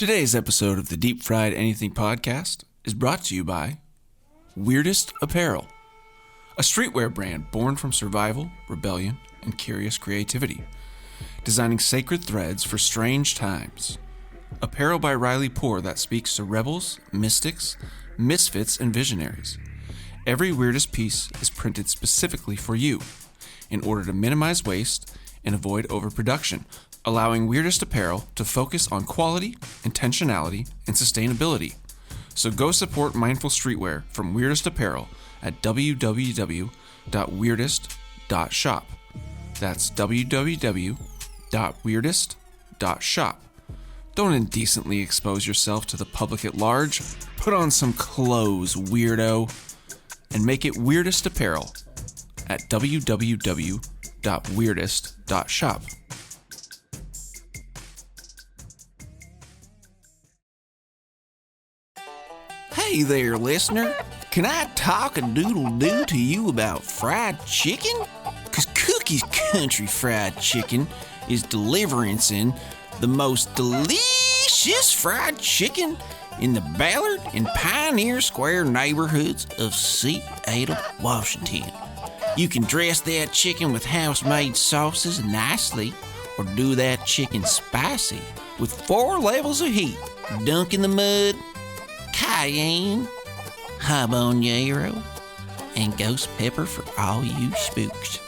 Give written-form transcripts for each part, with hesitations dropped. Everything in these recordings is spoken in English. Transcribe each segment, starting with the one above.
Today's episode of the Deep Fried Anything podcast is brought to you by Weirdest Apparel, a streetwear brand born from survival, rebellion, and curious creativity, designing sacred threads for strange times. Apparel by Riley Poor that speaks to rebels, mystics, misfits, and visionaries. Every Weirdest piece is printed specifically for you in order to minimize waste and avoid overproduction, allowing Weirdest Apparel to focus on quality, intentionality, and sustainability. So go support mindful streetwear from Weirdest Apparel at www.weirdest.shop. That's www.weirdest.shop. Don't indecently expose yourself to the public at large. Put on some clothes, weirdo, and make it Weirdest Apparel at www.weirdest.shop. Hey there, listener. Can I talk a doodle-doo to you about fried chicken? Because Cookie's Country Fried Chicken is deliverancing the most delicious fried chicken in the Ballard and Pioneer Square neighborhoods of Seattle, Washington. You can dress that chicken with house-made sauces nicely, or do that chicken spicy with 4 levels of heat. Dunk in the mud, cayenne, habanero, and ghost pepper for all you spooks.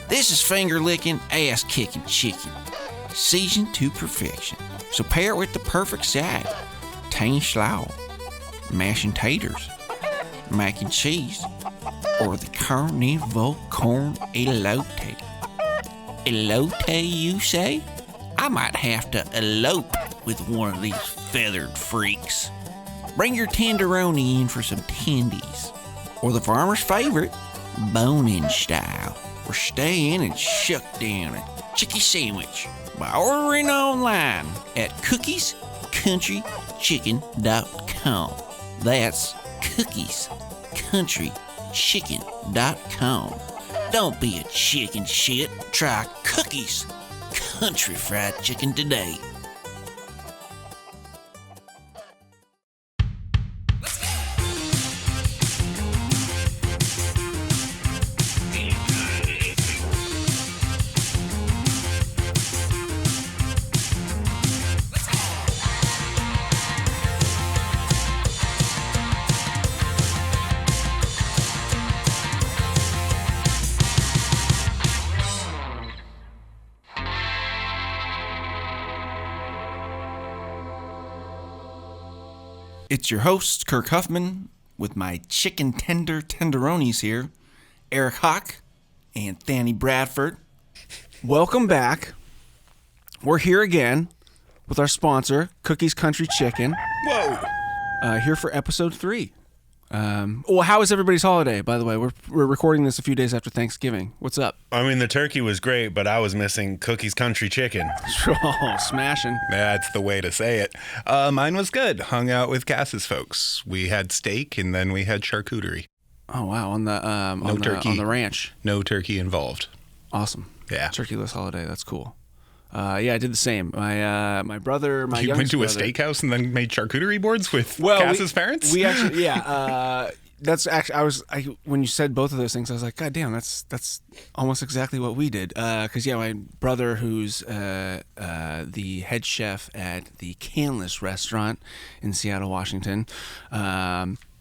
This is finger-licking, ass-kicking chicken, seasoned to perfection. So pair it with the perfect side: tangy slaw, mashing taters, mac and cheese, or the carnival corn elote. Elote, you say? I might have to elope with one of these feathered freaks. Bring your tenderoni in for some tendies, or the farmer's favorite, bone-in style, or stay in and shuck down a chicky sandwich by ordering online at cookiescountrychicken.com. That's cookiescountrychicken.com. Don't be a chicken shit. Try Cookies Country Fried Chicken today. It's your host, Kirk Huffman, with my chicken tenderonis here, Eric Hawk and Thani Bradford. Welcome back. We're here again with our sponsor, Cookies Country Chicken. Whoa! Here for episode 3. Well, how was everybody's holiday, by the way? We're recording this a few days after Thanksgiving. What's up? I mean, the turkey was great, but I was missing Cookies Country Chicken. Oh, smashing. That's the way to say it. Mine was good. Hung out with Cass's folks. We had steak, and then we had charcuterie. Oh, wow. On the turkey. On the ranch. No turkey involved. Awesome. Yeah. Turkeyless holiday. That's cool. Yeah, I did the same. My brother, my You went to brother, a steakhouse and then made charcuterie boards with Cass's parents? We actually, yeah. That's actually, when you said both of those things, I was like, God damn, that's almost exactly what we did. Because, yeah, my brother, who's the head chef at the Canless restaurant in Seattle, Washington,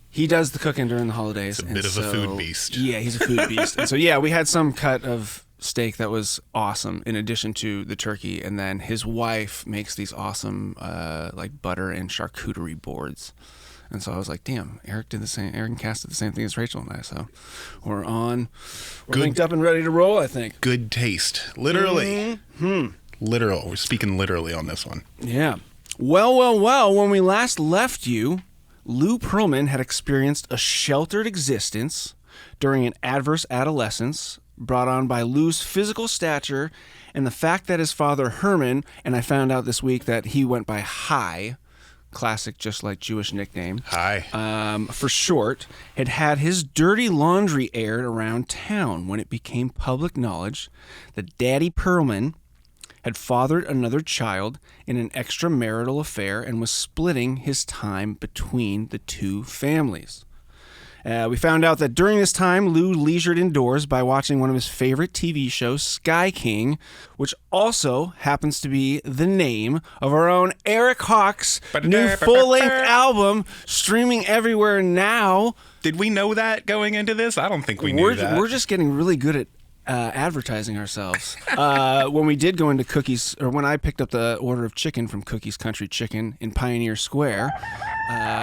he does the cooking during the holidays. He's a bit of a food beast. Yeah, he's a food beast. And so, yeah, we had some cut of steak that was awesome in addition to the turkey, and then his wife makes these awesome like butter and charcuterie boards, and so I was like, damn, Eric and Cass did the same thing as Rachel and I, so we're linked up and ready to roll, I think. Good taste. Literally. Literal. We're speaking literally on this one. Yeah. Well, when we last left you, Lou Pearlman had experienced a sheltered existence during an adverse adolescence brought on by Lou's physical stature and the fact that his father Herman, and I found out this week that he went by Hi, classic just like Jewish nickname, Hi, for short, had his dirty laundry aired around town when it became public knowledge that Daddy Pearlman had fathered another child in an extramarital affair and was splitting his time between the two families. We found out that during this time, Lou leisured indoors by watching one of his favorite TV shows, Sky King, which also happens to be the name of our own Eric Hawk's new full-length album, streaming everywhere now. Did we know that going into this? I don't think we knew that. We're just getting really good at advertising ourselves. When we did go into Cookies, or when I picked up the order of chicken from Cookies Country Chicken in Pioneer Square,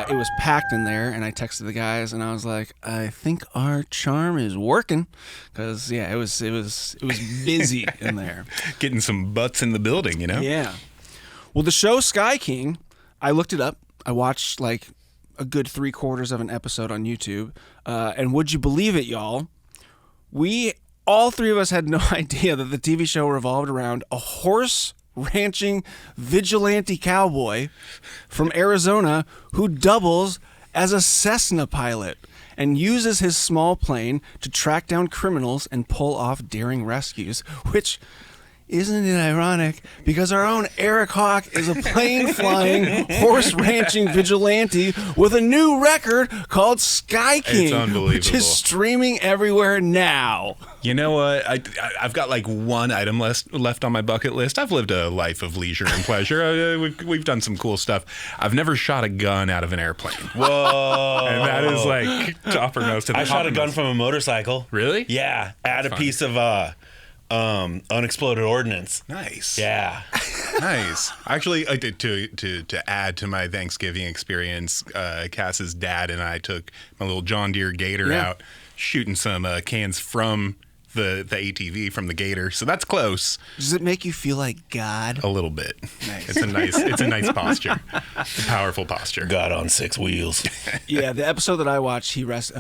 it was packed in there, and I texted the guys, and I was like, I think our charm is working, because it was busy in there. Getting some butts in the building, you know? Yeah. Well, the show Sky King, I looked it up. I watched like a good 3/4 of an episode on YouTube, and would you believe it, y'all? All three of us had no idea that the TV show revolved around a horse ranching vigilante cowboy from Arizona who doubles as a Cessna pilot and uses his small plane to track down criminals and pull off daring rescues, which... Isn't it ironic? Because our own Eric Hawk is a plane-flying, horse-ranching vigilante with a new record called Sky King, It's unbelievable. which is streaming everywhere now. You know what? I've got like one item left on my bucket list. I've lived a life of leisure and pleasure. We've done some cool stuff. I've never shot a gun out of an airplane. Whoa. And that is like toppermost. I shot a gun from a motorcycle. Really? Yeah. Add a piece of unexploded ordnance. Nice. Yeah. Nice. Actually, I did to add to my Thanksgiving experience. Cass's dad and I took my little John Deere Gator out, shooting some cans from the ATV from the Gator. So that's close. Does it make you feel like God? A little bit. Nice. It's a nice posture. A powerful posture. God on 6 wheels. Yeah, the episode that I watched, he was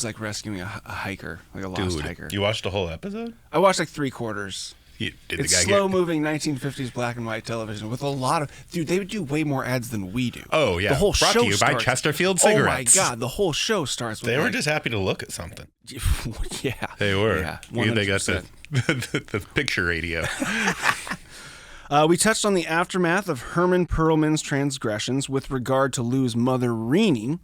like rescuing a hiker, like a lost hiker. You watched the whole episode? I watched like 3/4. Did It's the guy slow-moving 1950s black and white television with a lot of... Dude, they would do way more ads than we do. Oh, yeah. The whole Brought show to you by Chesterfield Oh, Cigarettes. my God. The whole show starts with... They were just happy to look at something. Yeah. They were. Yeah, They got 100%. the picture radio. We touched on the aftermath of Herman Pearlman's transgressions with regard to Lou's mother, Renee,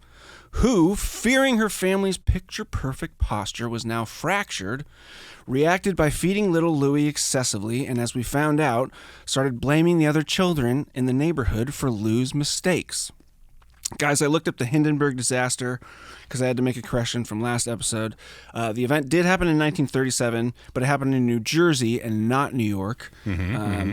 who, fearing her family's picture-perfect posture was now fractured, reacted by feeding little Louis excessively, and as we found out, started blaming the other children in the neighborhood for Lou's mistakes. Guys, I looked up the Hindenburg disaster because I had to make a correction from last episode. The event did happen in 1937, but it happened in New Jersey and not New York.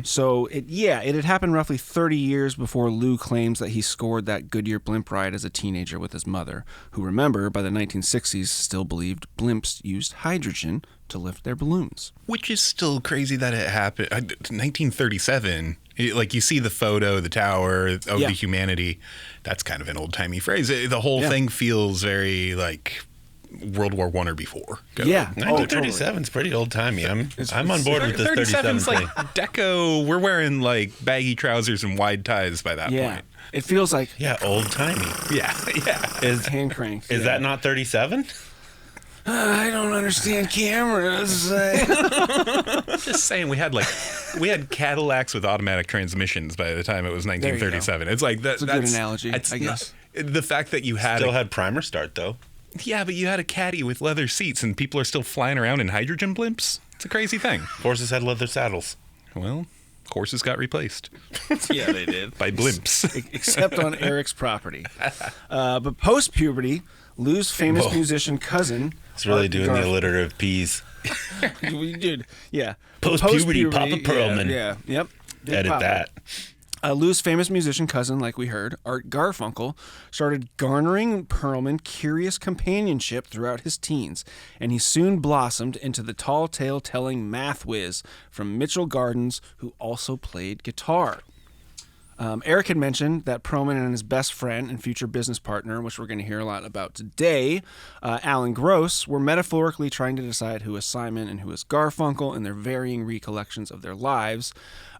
So it had happened roughly 30 years before Lou claims that he scored that Goodyear blimp ride as a teenager with his mother, who, remember, by the 1960s still believed blimps used hydrogen to lift their balloons. Which is still crazy that it happened. 1937. Like, you see the photo, the tower of the humanity. That's kind of an old-timey phrase. The whole thing feels very, like, World War I or before. Yeah. 1937 is pretty old-timey. I'm on board with this 37 37's thing. like deco. We're wearing, like, baggy trousers and wide ties by that point. It feels like... Yeah, old-timey. Yeah. Is hand crank. Is that not 37? I don't understand cameras. Just saying, we had Cadillacs with automatic transmissions by the time it was 1937. It's like that. That's a good analogy, I guess. The fact that you had primer start though. Yeah, but you had a Caddy with leather seats, and people are still flying around in hydrogen blimps. It's a crazy thing. Horses had leather saddles. Well, horses got replaced. Yeah, they did. By blimps. Except on Eric's property. But post-puberty, Lou's famous musician cousin... It's really doing the alliterative P's. Dude, yeah. Post-puberty, Papa Pearlman. Yeah, yep. Edit that. Lou's famous musician cousin, like we heard, Art Garfunkel, started garnering Pearlman curious companionship throughout his teens, and he soon blossomed into the tall tale-telling math whiz from Mitchell Gardens, who also played guitar. Eric had mentioned that Pearlman and his best friend and future business partner, which we're going to hear a lot about today, Alan Gross, were metaphorically trying to decide who was Simon and who was Garfunkel in their varying recollections of their lives.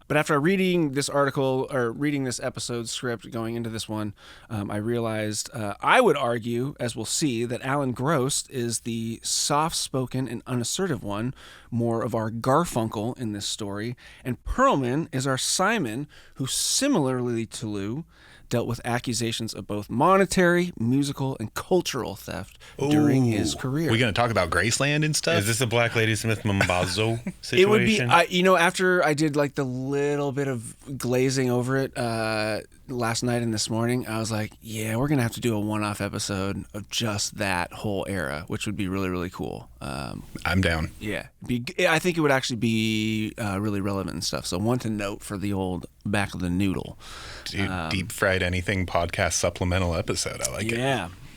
But after reading this article or reading this episode script going into this one, I realized I would argue, as we'll see, that Alan Gross is the soft-spoken and unassertive one, more of our Garfunkel in this story, and Pearlman is our Simon, who similarly to Lou, dealt with accusations of both monetary, musical, and cultural theft during his career. We going to talk about Graceland and stuff? Is this a Black Lady Smith Mambazo situation? It would be, after I did like the little bit of glazing over it last night and this morning, I was like, yeah, we're going to have to do a one-off episode of just that whole era, which would be really, really cool. I'm down. Yeah. I think it would actually be really relevant and stuff. So one to note for the old back of the noodle. Dude, deep fried anything podcast supplemental episode. I like it.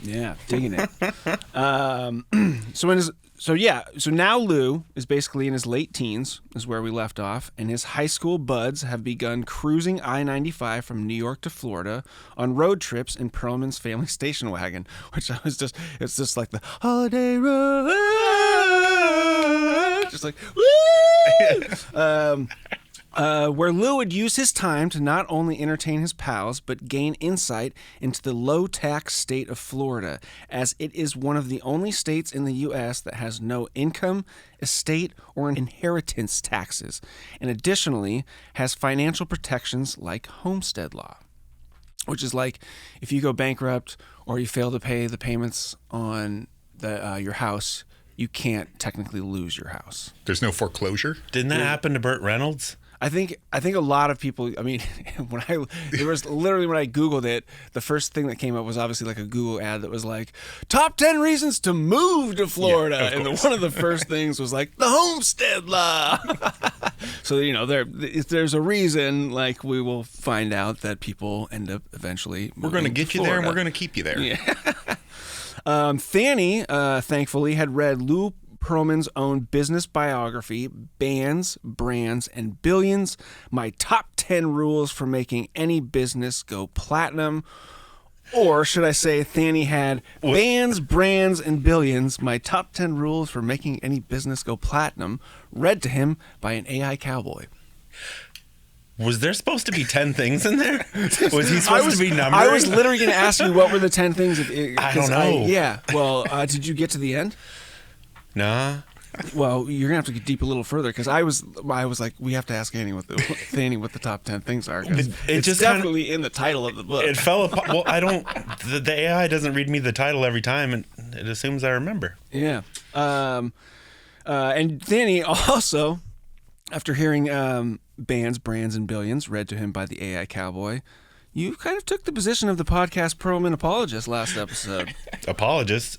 Yeah, digging it. So now Lou is basically in his late teens, is where we left off, and his high school buds have begun cruising I-95 from New York to Florida on road trips in Pearlman's family station wagon, which it's just like the holiday road, just like, woo! Where Lou would use his time to not only entertain his pals, but gain insight into the low-tax state of Florida, as it is one of the only states in the U.S. that has no income, estate, or inheritance taxes, and additionally has financial protections like homestead law, which is like if you go bankrupt or you fail to pay the payments on your house, you can't technically lose your house. There's no foreclosure? Didn't that happen to Burt Reynolds? I think a lot of people. I mean, when I Googled it, the first thing that came up was obviously like a Google ad that was like top 10 reasons to move to Florida, and one of the first things was like the homestead law. So there's a reason. Like we will find out that people end up eventually. We're going to get you there, and we're going to keep you there. Yeah. Fanny, thankfully, had read Lou Pearlman's own business biography, Bands, Brands, and Billions, My Top 10 Rules for Making Any Business Go Platinum. Or should I say Fanny had Bands, Brands, and Billions, My Top 10 Rules for Making Any Business Go Platinum, read to him by an AI cowboy. Was there supposed to be 10 things in there? Was he supposed to be numbering? I was literally going to ask you what were the 10 things. I don't know. Well, did you get to the end? Nah. Well, you're gonna have to get deep a little further because I was like, we have to ask Fanny what the top 10 things are. It's just definitely in the title of the book. It fell apart. Well, I don't. The AI doesn't read me the title every time, and it assumes I remember. Yeah. And Fanny also, after hearing Bands, Brands, and Billions read to him by the AI cowboy, you kind of took the position of the podcast Pearlman apologist last episode. Apologist?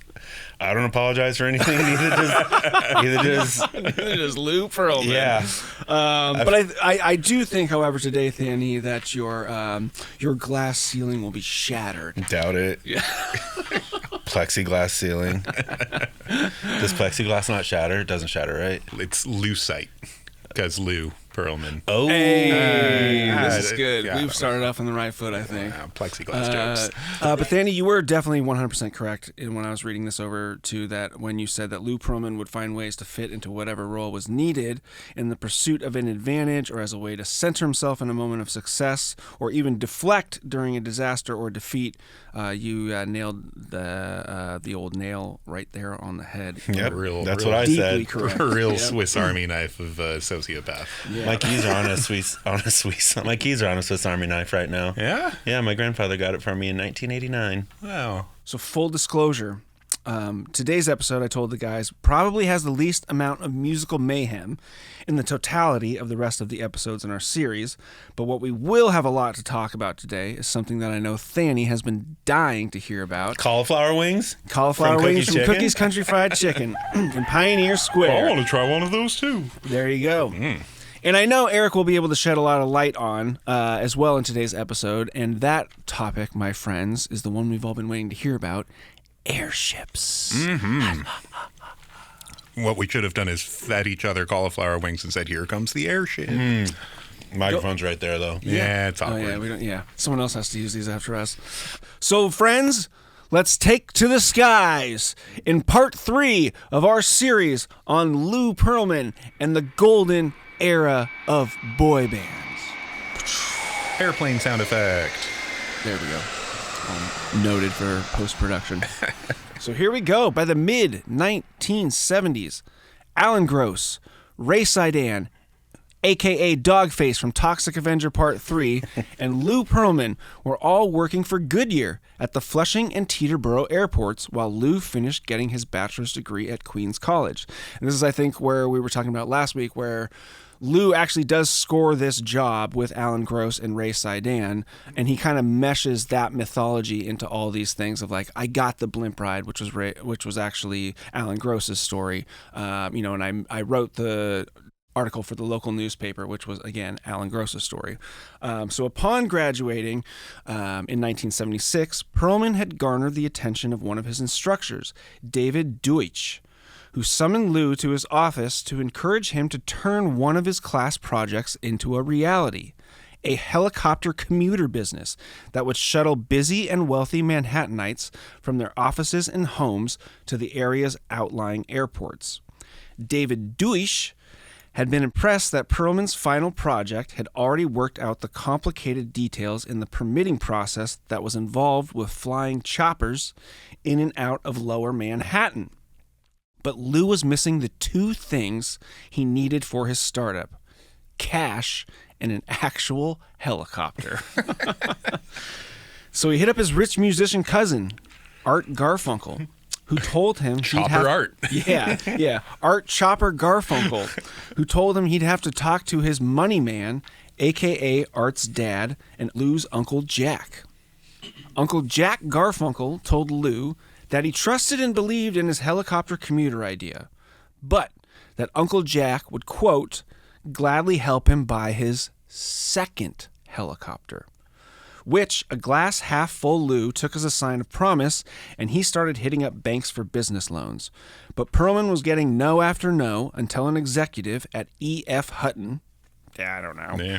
I don't apologize for anything. Neither does Lou Pearlman. Yeah. But I do think, however, today, Fanny, that your glass ceiling will be shattered. Doubt it. Yeah. Plexiglass ceiling. Does plexiglass not shatter? It doesn't shatter, right? It's Lucite. Because Lou Pearlman. Oh, hey, this is good. We've started off on the right foot, I think. Plexiglass jokes. But Fanny, you were definitely 100% correct when I was reading this over too. That when you said that Lou Pearlman would find ways to fit into whatever role was needed in the pursuit of an advantage, or as a way to center himself in a moment of success, or even deflect during a disaster or defeat. You nailed the old nail right there on the head. Yep, that's what I said. Real Swiss Army knife of sociopath. Yeah. My keys are on a Swiss Army knife right now. Yeah? Yeah, my grandfather got it for me in 1989. Wow. So full disclosure, today's episode, I told the guys, probably has the least amount of musical mayhem in the totality of the rest of the episodes in our series. But what we will have a lot to talk about today is something that I know Fanny has been dying to hear about. Cauliflower wings? Cauliflower wings from Cookies Country Fried Chicken in Pioneer Square. I want to try one of those too. There you go. And I know Eric will be able to shed a lot of light on as well in today's episode. And that topic, my friends, is the one we've all been waiting to hear about, airships. Mm-hmm. What we should have done is fed each other cauliflower wings and said, here comes the airship. Microphone's right there, though. Yeah, it's awkward. Oh, yeah, someone else has to use these after us. So, friends, let's take to the skies in part 3 of our series on Lou Pearlman and the golden era of boy bands. Airplane sound effect. There we go. Noted for post-production. So here we go. By the mid-1970s, Alan Gross, Ray Sidan, a.k.a. Dogface from Toxic Avenger Part 3, and Lou Pearlman were all working for Goodyear at the Flushing and Teterboro airports while Lou finished getting his bachelor's degree at Queens College. And this is, I think, where we were talking about last week, where Lou actually does score this job with Alan Gross and Ray Sidan, and he kind of meshes that mythology into all these things of like, I got the blimp ride, which was actually Alan Gross's story, and I wrote the article for the local newspaper, which was, again, Alan Gross's story. So upon graduating in 1976, Pearlman had garnered the attention of one of his instructors, David Deutsch, who summoned Lou to his office to encourage him to turn one of his class projects into a reality, a helicopter commuter business that would shuttle busy and wealthy Manhattanites from their offices and homes to the area's outlying airports. David Deutsch had been impressed that Pearlman's final project had already worked out the complicated details in the permitting process that was involved with flying choppers in and out of lower Manhattan. But Lou was missing the two things he needed for his startup: cash and an actual helicopter. So he hit up his rich musician cousin, Art Garfunkel, who told him Art. Yeah, Art Chopper Garfunkel, who told him he'd have to talk to his money man, a.k.a. Art's dad, and Lou's Uncle Jack. Uncle Jack Garfunkel told Lou that he trusted and believed in his helicopter commuter idea, but that Uncle Jack would, quote, gladly help him buy his second helicopter, which a glass half full Lou took as a sign of promise, and he started hitting up banks for business loans. But Pearlman was getting no after no until an executive at E.F. Hutton, I don't know,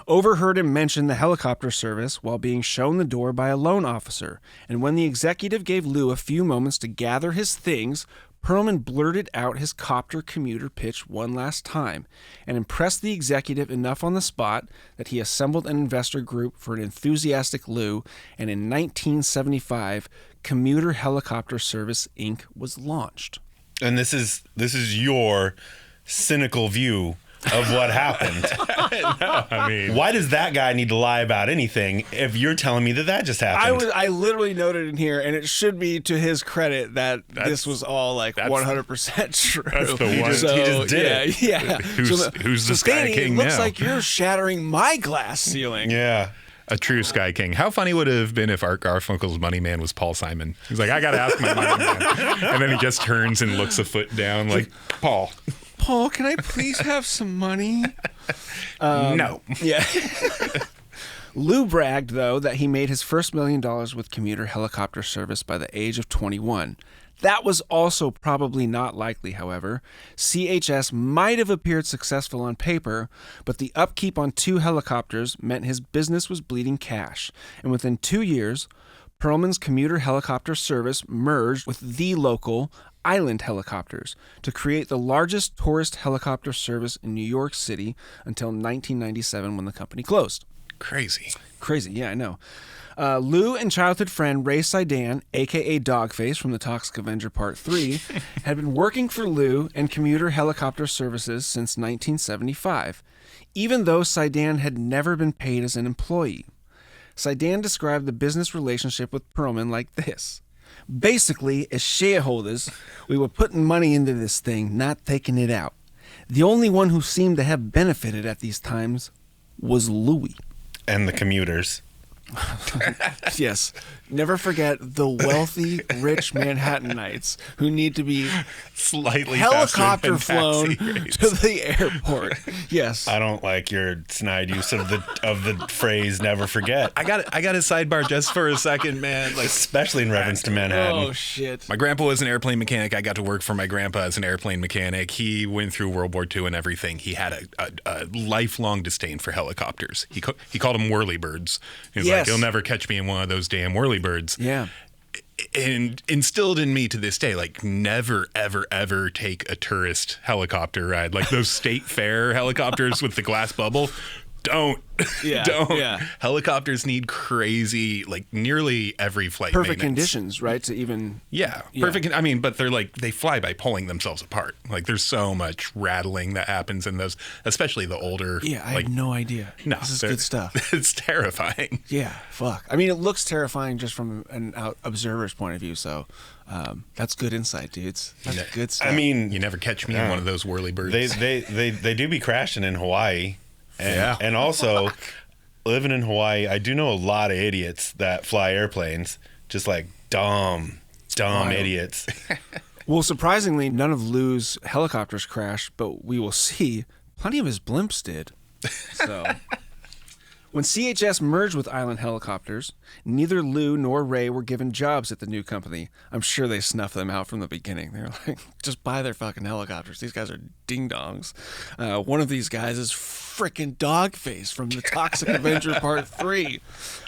overheard him mention the helicopter service while being shown the door by a loan officer. And when the executive gave Lou a few moments to gather his things, Pearlman blurted out his copter commuter pitch one last time and impressed the executive enough on the spot that he assembled an investor group for an enthusiastic Lou, and in 1975, Commuter Helicopter Service, Inc. was launched. And this is your cynical view of what happened. No, I mean, why does that guy need to lie about anything if you're telling me that just happened? I literally noted in here, and it should be to his credit that this was all like 100% true. That's the one. He just did it. Yeah. Who's the Sky Stanny, King it looks now? like you're shattering my glass ceiling. Yeah. A true Sky King. How funny would it have been if Art Garfunkel's money man was Paul Simon? He's like, I got to ask my money man. And then he just turns and looks a foot down like, Paul, can I please have some money? no. Yeah. Lou bragged, though, that he made his first $1 million with commuter helicopter service by the age of 21. That was also probably not likely, however. CHS might have appeared successful on paper, but the upkeep on 2 helicopters meant his business was bleeding cash. And within 2 years, Pearlman's commuter helicopter service merged with the local Island Helicopters to create the largest tourist helicopter service in New York City until 1997 when the company closed. Crazy, yeah, I know. Lou and childhood friend Ray Sidan, a.k.a. Dogface from the Toxic Avenger Part 3, had been working for Lou and commuter helicopter services since 1975, even though Sidan had never been paid as an employee. Sidan described the business relationship with Pearlman like this. Basically, as shareholders, we were putting money into this thing, not taking it out. The only one who seemed to have benefited at these times was Louis. And the commuters. Yes. Never forget the wealthy, rich Manhattanites who need to be slightly helicopter faster than flown taxi rates. to the airport. Yes. I don't like your snide use of the phrase "never forget," I got a sidebar just for a second, man. Like, especially in reference to Manhattan. Oh, shit. my grandpa was an airplane mechanic. I got to work for my grandpa as an airplane mechanic. He went through World War II and everything. He had a lifelong disdain for helicopters. He called them whirlybirds. He's Yes. like, you'll never catch me in one of those damn whirlybirds. Yeah. And instilled in me to this day, like, never, ever, ever take a tourist helicopter ride. Like those state fair helicopters with the glass bubble. don't. Yeah, Don't. yeah. Helicopters need crazy, like nearly every flight Perfect maintenance. conditions, right? To even Yeah, perfect. I mean, but they're like, they fly by pulling themselves apart. Like, there's so much rattling that happens in those, especially the older. Yeah, I like, have no idea. No, This is they're- good stuff. It's terrifying. Yeah, fuck. I mean, it looks terrifying just from an observer's point of view. So that's good insight, dudes. That's good stuff. I mean, You never catch me in one of those whirly birds. they do be crashing in Hawaii. And, Yeah. and also, living in Hawaii, I do know a lot of idiots that fly airplanes. Just like dumb wild. idiots. well, surprisingly, none of Lou's helicopters crashed, but we will see plenty of his blimps did. So. When CHS merged with Island Helicopters, neither Lou nor Ray were given jobs at the new company. I'm sure they snuffed them out from the beginning. They were like, just buy their fucking helicopters. These guys are ding-dongs. One of these guys is frickin' Dogface from The Toxic Avenger Part 3.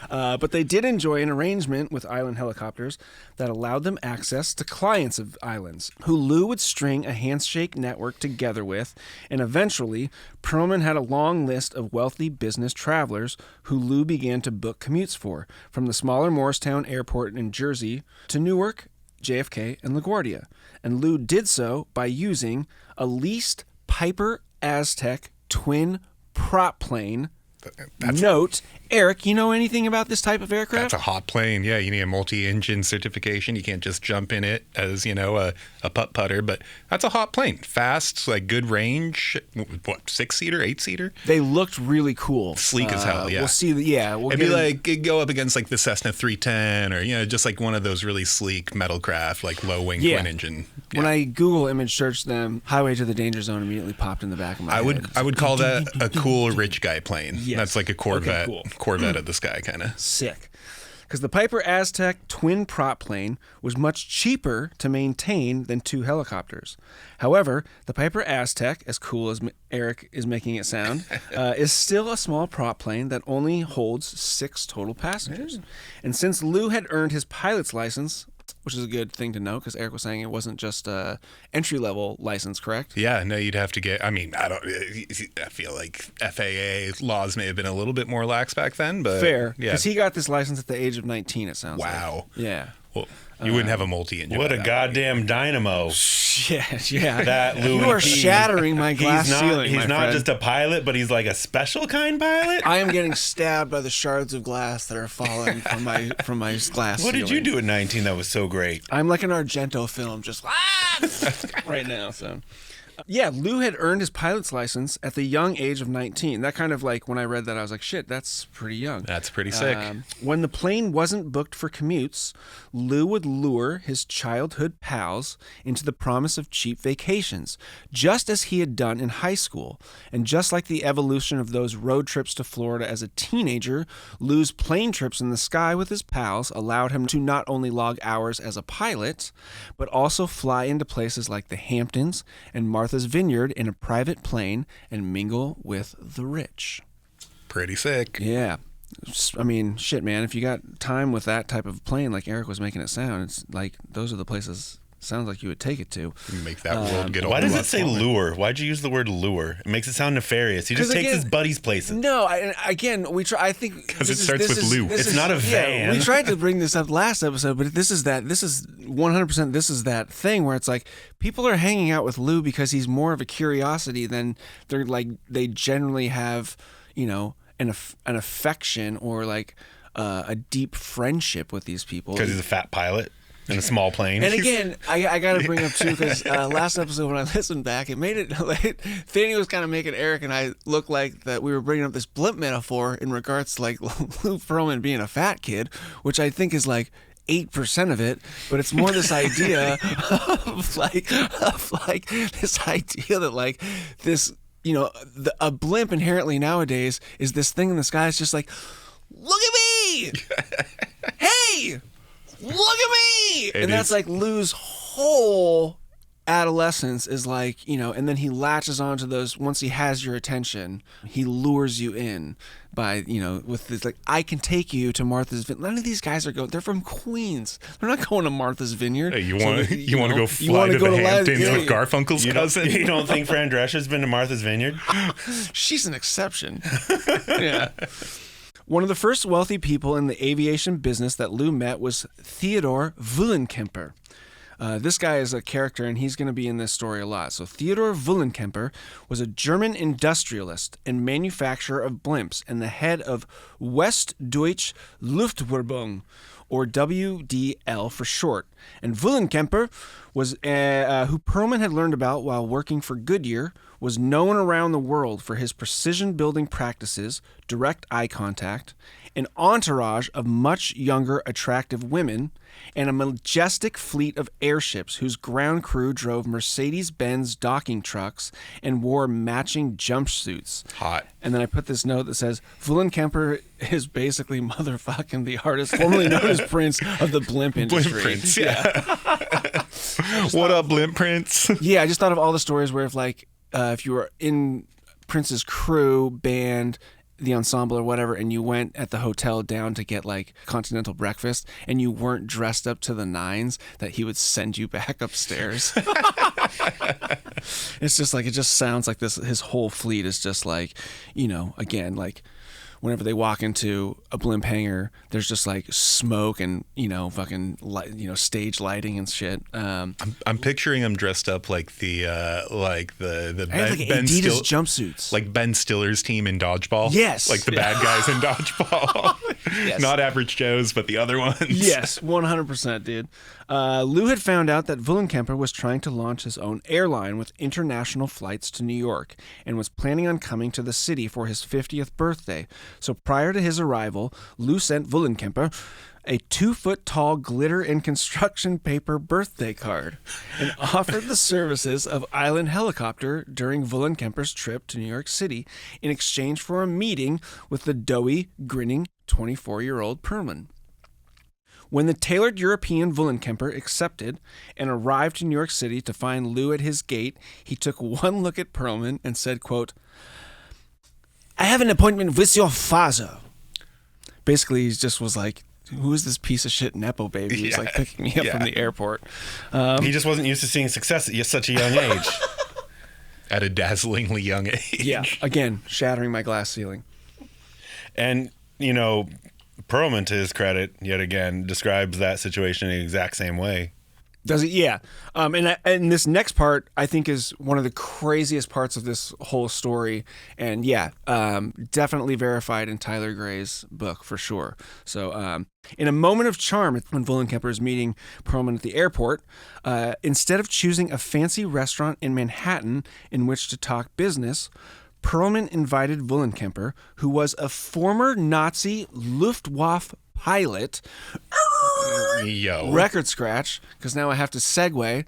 But they did enjoy an arrangement with Island Helicopters that allowed them access to clients of Islands, who Lou would string a handshake network together with, and eventually, Pearlman had a long list of wealthy business travelers who Lou began to book commutes for, from the smaller Morristown Airport in Jersey to Newark, JFK, and LaGuardia. And Lou did so by using a leased Piper Aztec twin prop plane. Note, Eric, you know anything about this type of aircraft? That's a hot plane. Yeah, you need a multi-engine certification. You can't just jump in it as, a putt-putter. But that's a hot plane. Fast, like good range. What, 6-seater, 8-seater? They looked really cool. Sleek as hell, yeah. We'll see. We'll It'd get be like, it'd go up against like the Cessna 310 or, just like one of those really sleek metal craft, like low-wing twin engine. Yeah. When I Google image search them, Highway to the Danger Zone immediately popped in the back of my head. I would call that a cool rich guy plane. Yes. That's like a Corvette, Okay, cool. Corvette of the sky kind of. Sick. Because the Piper Aztec twin prop plane was much cheaper to maintain than two helicopters. However, the Piper Aztec, as cool as Eric is making it sound, is still a small prop plane that only holds 6 total passengers. And since Lou had earned his pilot's license, which is a good thing to know because Eric was saying it wasn't just a entry-level license, correct? Yeah, no, you'd have to get. I mean, I feel like FAA laws may have been a little bit more lax back then, but Fair, Yeah. because he got this license at the age of 19. It sounds Wow. like. Yeah. Well, you wouldn't have a multi-engine. What by a that goddamn dynamo. Yeah. That Louis You are P. shattering my glass ceiling. He's my not friend. just a pilot, but he's like a special kind pilot. I am getting stabbed by the shards of glass that are falling from my glass. What did you ceiling. do at 19 that was so great? I'm like an Argento film, just right now. So, yeah, Lou had earned his pilot's license at the young age of 19. That kind of like when I read that, I was like, shit, that's pretty young. That's pretty sick. When the plane wasn't booked for commutes, Lou would lure his childhood pals into the promise of cheap vacations, just as he had done in high school. And just like the evolution of those road trips to Florida as a teenager, Lou's plane trips in the sky with his pals allowed him to not only log hours as a pilot, but also fly into places like the Hamptons and Martha's Vineyard in a private plane and mingle with the rich. Pretty sick. Yeah. I mean, shit, man. If you got time with that type of plane, like Eric was making it sound, it's like those are the places. Sounds like you would take it to. Make that world get a Why whole does lot it say smaller. lure? Why'd you use the word lure? It makes it sound nefarious. He just 'Cause takes again- his buddies places. No, again, we try. I think 'Cause it starts with Lou. It's not a van. We tried to bring this up last episode, but this is 100%. This is that thing where it's like people are hanging out with Lou because he's more of a curiosity than they generally have, an affection or like a deep friendip with these people. Because he's a fat pilot in a small plane. And again, I got to bring up too because last episode when I listened back, it made it like Fanny was kind of making Eric and I look like that we were bringing up this blimp metaphor in regards to like Lou Pearlman being a fat kid, which I think is like 8% of it, but it's more this idea of like this idea that like this, a blimp inherently nowadays is this thing in the sky. It's just like, look at me, hey. Look at me! It And that's is. like Lou's whole adolescence is like, and then he latches onto those. Once he has your attention, he lures you in by, with this, like, I can take you to Martha's Vineyard. None of these guys are going, they're from Queens. They're not going to Martha's Vineyard. Hey, you want to go fly to the Hamptons with Garfunkel's cousin? You don't think Fran Drescher's been to Martha's Vineyard? She's an exception. Yeah. One of the first wealthy people in the aviation business that Lou met was Theodore Willenkemper. This guy is a character, and he's going to be in this story a lot. So Theodor Willenkemper was a German industrialist and manufacturer of blimps and the head of Westdeutsche Luftwerbung, or WDL for short. And Willenkemper was who Pearlman had learned about while working for Goodyear, was known around the world for his precision building practices, direct eye contact, an entourage of much younger, attractive women, and a majestic fleet of airships whose ground crew drove Mercedes-Benz docking trucks and wore matching jumpsuits. Hot. And then I put this note that says, Willenkemper is basically motherfucking the artist formerly known as Prince of the blimp industry. Blimp Prince, yeah. What up, Blimp Prince? Yeah, I just thought of all the stories where if you were in Prince's crew, band, the ensemble or whatever, and you went at the hotel down to get like continental breakfast and you weren't dressed up to the nines, that he would send you back upstairs. It's just like, it just sounds like this, his whole fleet is just like, again, like whenever they walk into a blimp hangar, there's just like smoke and, fucking stage lighting and shit. I'm picturing him dressed up like the Ben Adidas jumpsuits, like Ben Stiller's team in dodgeball. Yes, like the bad guys in dodgeball. Yes. Not average Joes, but the other ones. Yes, 100%, dude. Lou had found out that Willenkemper was trying to launch his own airline with international flights to New York and was planning on coming to the city for his 50th birthday. So prior to his arrival, Lou sent Willenkemper a 2-foot-tall glitter and construction paper birthday card and offered the services of Island Helicopter during Willenkemper's trip to New York City in exchange for a meeting with the doughy, grinning 24-year-old Pearlman. When the tailored European Willenkemper accepted and arrived to New York City to find Lou at his gate, he took one look at Pearlman and said, quote, "I have an appointment with your father." Basically, he just was like, who is this piece of shit Nepo baby who's like picking me up from the airport? He just wasn't used to seeing success at such a young age. At a dazzlingly young age. Yeah, again, shattering my glass ceiling. And, Pearlman, to his credit, yet again, describes that situation in the exact same way. Does it? Yeah. And this next part, I think, is one of the craziest parts of this whole story. And yeah, definitely verified in Tyler Gray's book for sure. So in a moment of charm, when Willenkemper is meeting Pearlman at the airport, instead of choosing a fancy restaurant in Manhattan in which to talk business, Pearlman invited Willenkemper, who was a former Nazi Luftwaffe pilot, record scratch, because now I have to segue.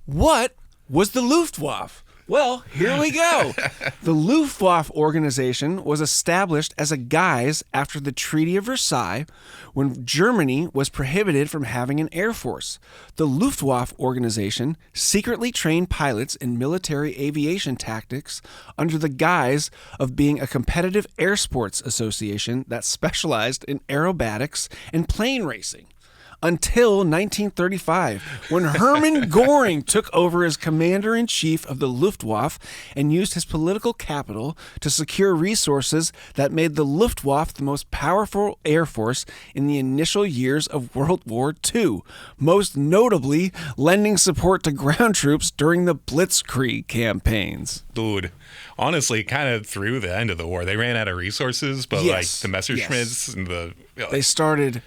What was the Luftwaffe? Well, here we go. The Luftwaffe organization was established as a guise after the Treaty of Versailles, when Germany was prohibited from having an air force. The Luftwaffe organization secretly trained pilots in military aviation tactics under the guise of being a competitive air sports association that specialized in aerobatics and plane racing. Until 1935, when Hermann Göring took over as commander-in-chief of the Luftwaffe and used his political capital to secure resources that made the Luftwaffe the most powerful air force in the initial years of World War II, most notably lending support to ground troops during the Blitzkrieg campaigns. Dude, honestly, kind of through the end of the war, they ran out of resources, but like the Messerschmitts and the... They started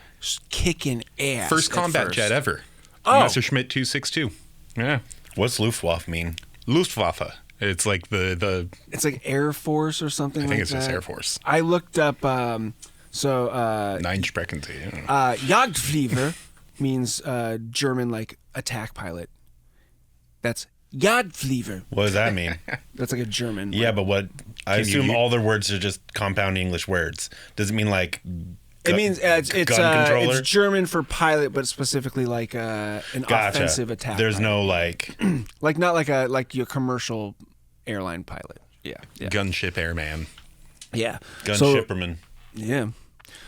kicking ass. First combat jet ever. Oh. Messerschmitt 262. Yeah. What's Luftwaffe mean? Luftwaffe. It's like the It's like Air Force or something like that. I think it's just Air Force. I looked up, Nine sprechen Sie. Jagdflieger means German, like, attack pilot. That's Jagdflieger. What does that mean? That's like a German. Yeah, but what... I assume all their words are just compound English words. Does it mean like It means gun controller? it's German for pilot, but specifically like an offensive attack. There's pilot. no like not like your commercial airline pilot. Yeah. Gunship airman. Yeah. gunshipperman. Yeah.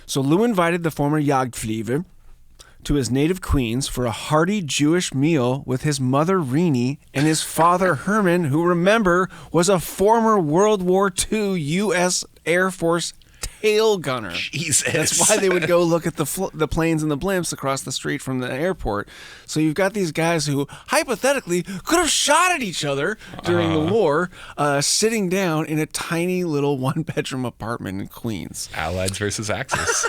So Lou invited the former Jagdflieger to his native Queens for a hearty Jewish meal with his mother Rini and his father Herman, who, remember, was a former World War II U.S. Air Force tail gunner. Jesus. That's why they would go look at the planes and the blimps across the street from the airport. So you've got these guys who hypothetically could have shot at each other during the war, sitting down in a tiny little one-bedroom apartment in Queens. Allies versus Axis.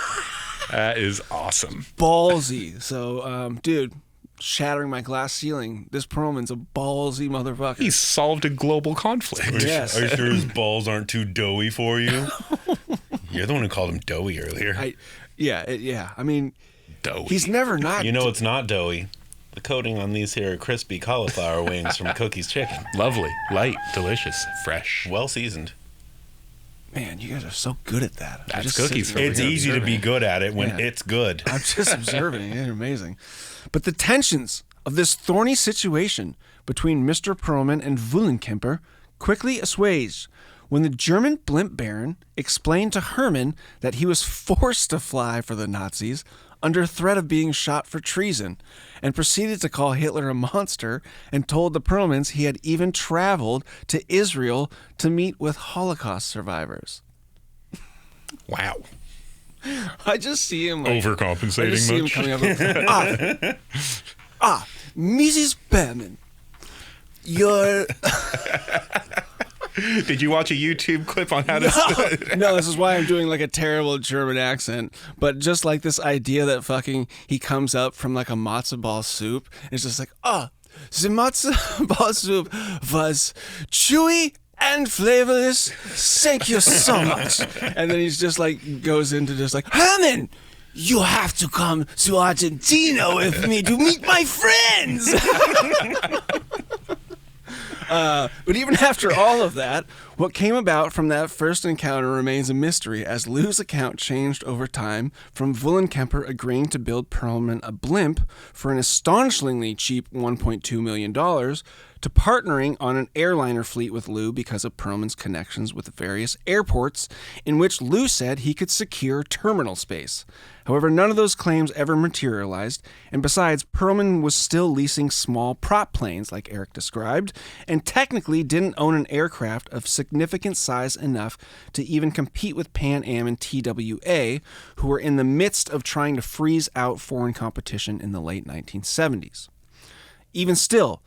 That is awesome. Ballsy. So, dude, shattering my glass ceiling. This Pearlman's a ballsy motherfucker. He solved a global conflict. Yes. Are you sure his balls aren't too doughy for you? You're the one who called him doughy earlier. I mean, Doughy. he's never not. You know it's not doughy. The coating on these here are crispy cauliflower wings from Cookie's Chicken. Lovely, light, delicious, fresh. Well seasoned. Man, you guys are so good at that. That's Just Cookies sitting It's here easy to be observing. good at it when Yeah. it's good. I'm just observing. It's amazing. But the tensions of this thorny situation between Mr. Pearlman and Wullenkemper quickly assuaged when the German blimp baron explained to Hermann that he was forced to fly for the Nazis under threat of being shot for treason, and proceeded to call Hitler a monster, and told the Pearlmans he had even traveled to Israel to meet with Holocaust survivors. Wow. I just see him like, I Overcompensating just see him much? coming up with, Mrs. Berman, you're... Did you watch a YouTube clip on how to... No, this is why I'm doing like a terrible German accent. But just like this idea that fucking he comes up from like a matzo ball soup. It's just like, the matzo ball soup was chewy and flavorless. Thank you so much. And then he's just like, goes into just like, Herman, you have to come to Argentina with me to meet my friends. But even after all of that, what came about from that first encounter remains a mystery, as Lou's account changed over time from Wullenkemper agreeing to build Pearlman a blimp for an astonishingly cheap $1.2 million to partnering on an airliner fleet with Lou because of Pearlman's connections with various airports in which Lou said he could secure terminal space. However, none of those claims ever materialized, and besides, Pearlman was still leasing small prop planes, like Eric described, and technically didn't own an aircraft of significant size enough to even compete with Pan Am and TWA, who were in the midst of trying to freeze out foreign competition in the late 1970s. Even still,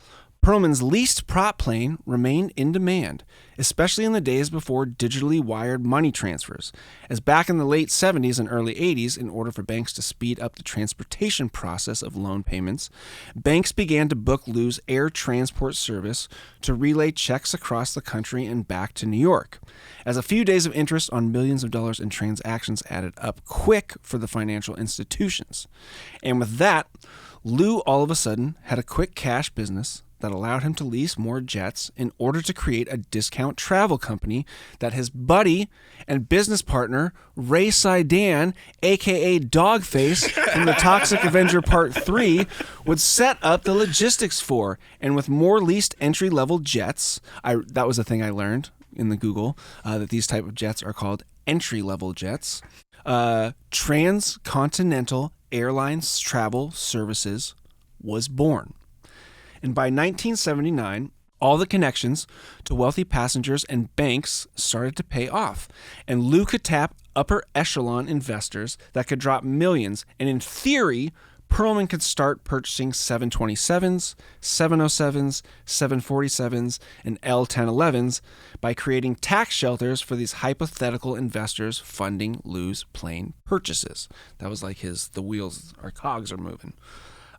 Pearlman's leased prop plane remained in demand, especially in the days before digitally wired money transfers, as back in the late 70s and early 80s, in order for banks to speed up the transportation process of loan payments, banks began to book Lou's air transport service to relay checks across the country and back to New York, as a few days of interest on millions of dollars in transactions added up quick for the financial institutions. And with that, Lou all of a sudden had a quick cash business that allowed him to lease more jets in order to create a discount travel company that his buddy and business partner, Ray Sidan, a.k.a. Dogface from the Toxic Avenger Part 3, would set up the logistics for. And with more leased entry-level jets, that was the thing I learned in the Google, that these type of jets are called entry-level jets. Transcontinental Airlines Travel Services was born. And by 1979, all the connections to wealthy passengers and banks started to pay off, and Lou could tap upper echelon investors that could drop millions, and in theory, Pearlman could start purchasing 727s, 707s, 747s, and L-1011s by creating tax shelters for these hypothetical investors funding Lou's plane purchases. That was like the wheels, our cogs are moving.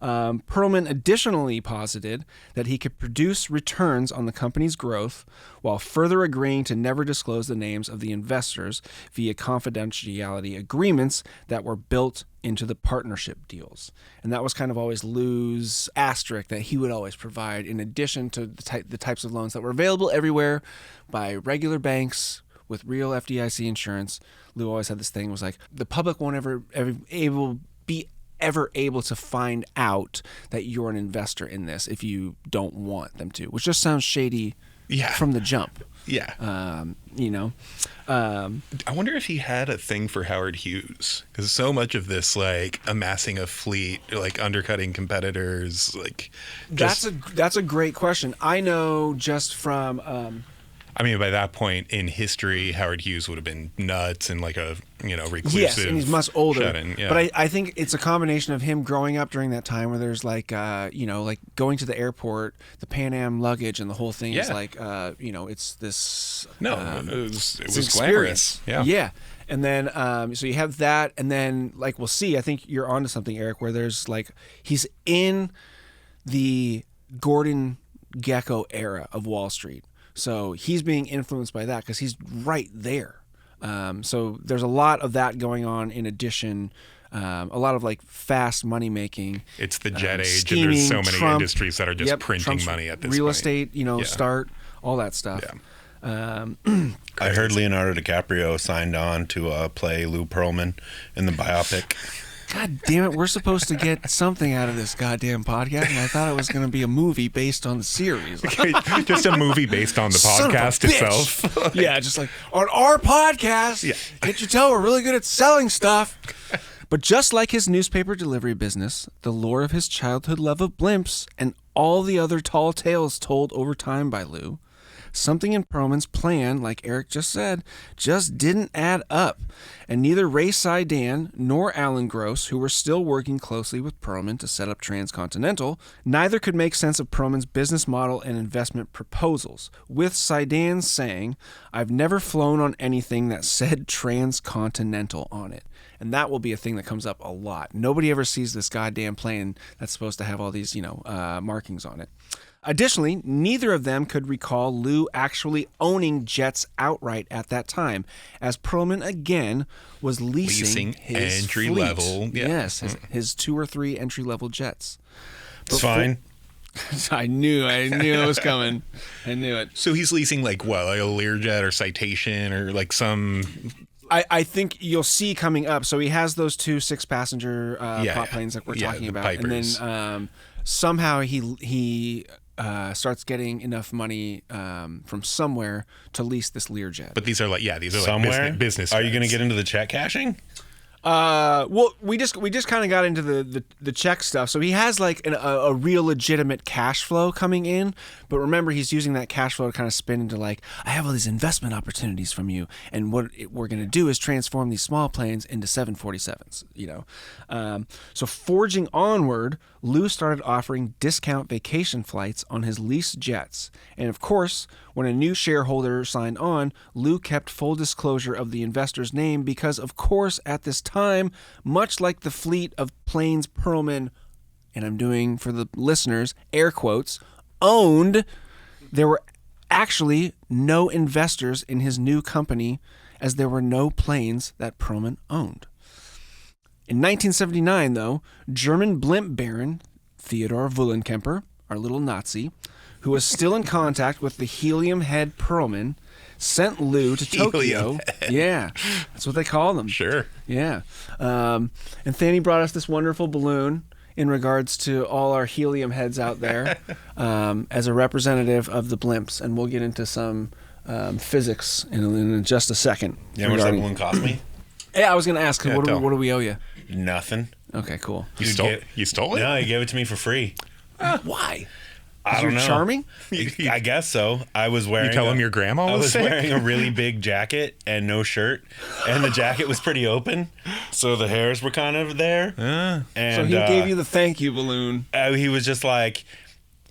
Pearlman additionally posited that he could produce returns on the company's growth while further agreeing to never disclose the names of the investors via confidentiality agreements that were built into the partnership deals. And that was kind of always Lou's asterisk that he would always provide, in addition to the types of loans that were available everywhere by regular banks with real FDIC insurance. Lou always had this thing, was like, the public won't ever be able to find out that you're an investor in this if you don't want them to, which just sounds shady from the jump. Yeah. I wonder if he had a thing for Howard Hughes, because so much of this, like amassing a fleet, like undercutting competitors, like that's a great question. I know just from I mean, by that point in history, Howard Hughes would have been nuts and like a reclusive. Yes, and he's much older. shut-in, yeah. But I think it's a combination of him growing up during that time where there's like like going to the airport, the Pan Am luggage, and the whole thing is like it's this. No, it was experience. glamorous. Yeah. Yeah. And then, so you have that, and then, like, we'll see. I think you're onto something, Eric, where there's like he's in the Gordon Gekko era of Wall Street. So he's being influenced by that because he's right there. So there's a lot of that going on in addition. A lot of like fast money making. It's the jet age, scheming, and there's so many Trump, industries that are just printing Trump's money at this real point. estate, start, all that stuff. Yeah. I heard Leonardo DiCaprio signed on to play Lou Pearlman in the biopic. God damn it, we're supposed to get something out of this goddamn podcast, and I thought it was going to be a movie based on the series. Just a movie based on the Son of a podcast bitch. itself. Yeah, just like, on our podcast, can't you tell we're really good at selling stuff? But just like his newspaper delivery business, the lore of his childhood love of blimps, and all the other tall tales told over time by Lou, something in Pearlman's plan, like Eric just said, just didn't add up. And neither Ray Sidan nor Alan Gross, who were still working closely with Pearlman to set up Transcontinental, neither could make sense of Pearlman's business model and investment proposals, with Sidan saying, "I've never flown on anything that said Transcontinental on it." And that will be a thing that comes up a lot. Nobody ever sees this goddamn plane that's supposed to have all these, markings on it. Additionally, neither of them could recall Lou actually owning jets outright at that time, as Pearlman again was leasing his entry fleet. level. Yeah. Yes, his 2 or 3 entry level jets. It's fine. I knew it was coming. I knew it. So he's leasing like what, like a Learjet or Citation or like some. I think you'll see coming up. So he has those 2 6-passenger prop planes like we're talking the about, Pipers. and then somehow he starts getting enough money from somewhere to lease this Learjet. But these are like Somewhere? like business. Are you going to jets. get into the check cashing? Well, we just kind of got into the check stuff. So he has like a real legitimate cash flow coming in, but remember he's using that cash flow to kind of spin into like, I have all these investment opportunities from you, and what we're going to do is transform these small planes into 747s. So forging onward, Lou started offering discount vacation flights on his leased jets, and of course, when a new shareholder signed on, Lou kept full disclosure of the investor's name because, of course, at this time, much like the fleet of planes Pearlman, and I'm doing for the listeners, air quotes, owned, there were actually no investors in his new company, as there were no planes that Pearlman owned. In 1979, though, German blimp baron Theodor Wollenkemper, our little Nazi, who was still in contact with the helium head Pearlman, sent Lou to Tokyo. Yeah, that's what they call them. Sure. Yeah. And Fanny brought us this wonderful balloon in regards to all our helium heads out there as a representative of the blimps. And we'll get into some physics in just a second. Yeah, how much that balloon cost me? Yeah, I was going to ask, what do we owe you? Nothing. Okay, cool. You stole it? No, he gave it to me for free. Why? I don't know. Charming? I guess so. I was wearing. You tell him your grandma was I was sick? wearing a really big jacket and no shirt, and the jacket was pretty open, so the hairs were kind of there. And So he gave you the thank you balloon. He was just like,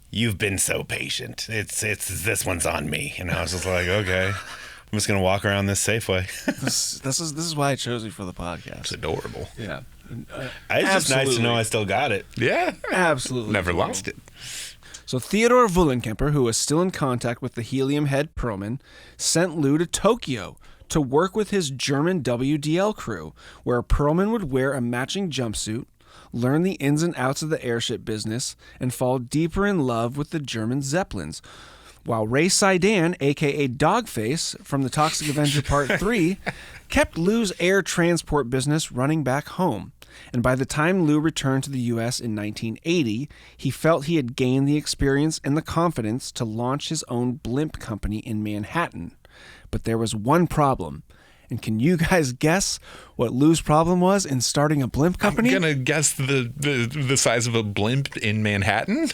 "You've been so patient. It's this one's on me," and I was just like, "Okay." I'm just gonna walk around this Safeway. This is why I chose you for the podcast. It's adorable. Yeah, It's just nice to know I still got it. Yeah. absolutely. Never lost it. So Theodor Wollenkemper, who was still in contact with the helium head Pearlman, sent Lou to Tokyo to work with his German WDL crew, where Pearlman would wear a matching jumpsuit, learn the ins and outs of the airship business, and fall deeper in love with the German Zeppelins. while Ray Sidan, a.k.a. Dogface, from The Toxic Avenger Part 3, kept Lou's air transport business running back home. And by the time Lou returned to the U.S. in 1980, he felt he had gained the experience and the confidence to launch his own blimp company in Manhattan. But there was one problem. And can you guys guess what Lou's problem was in starting a blimp company? I'm gonna guess the size of a blimp in Manhattan.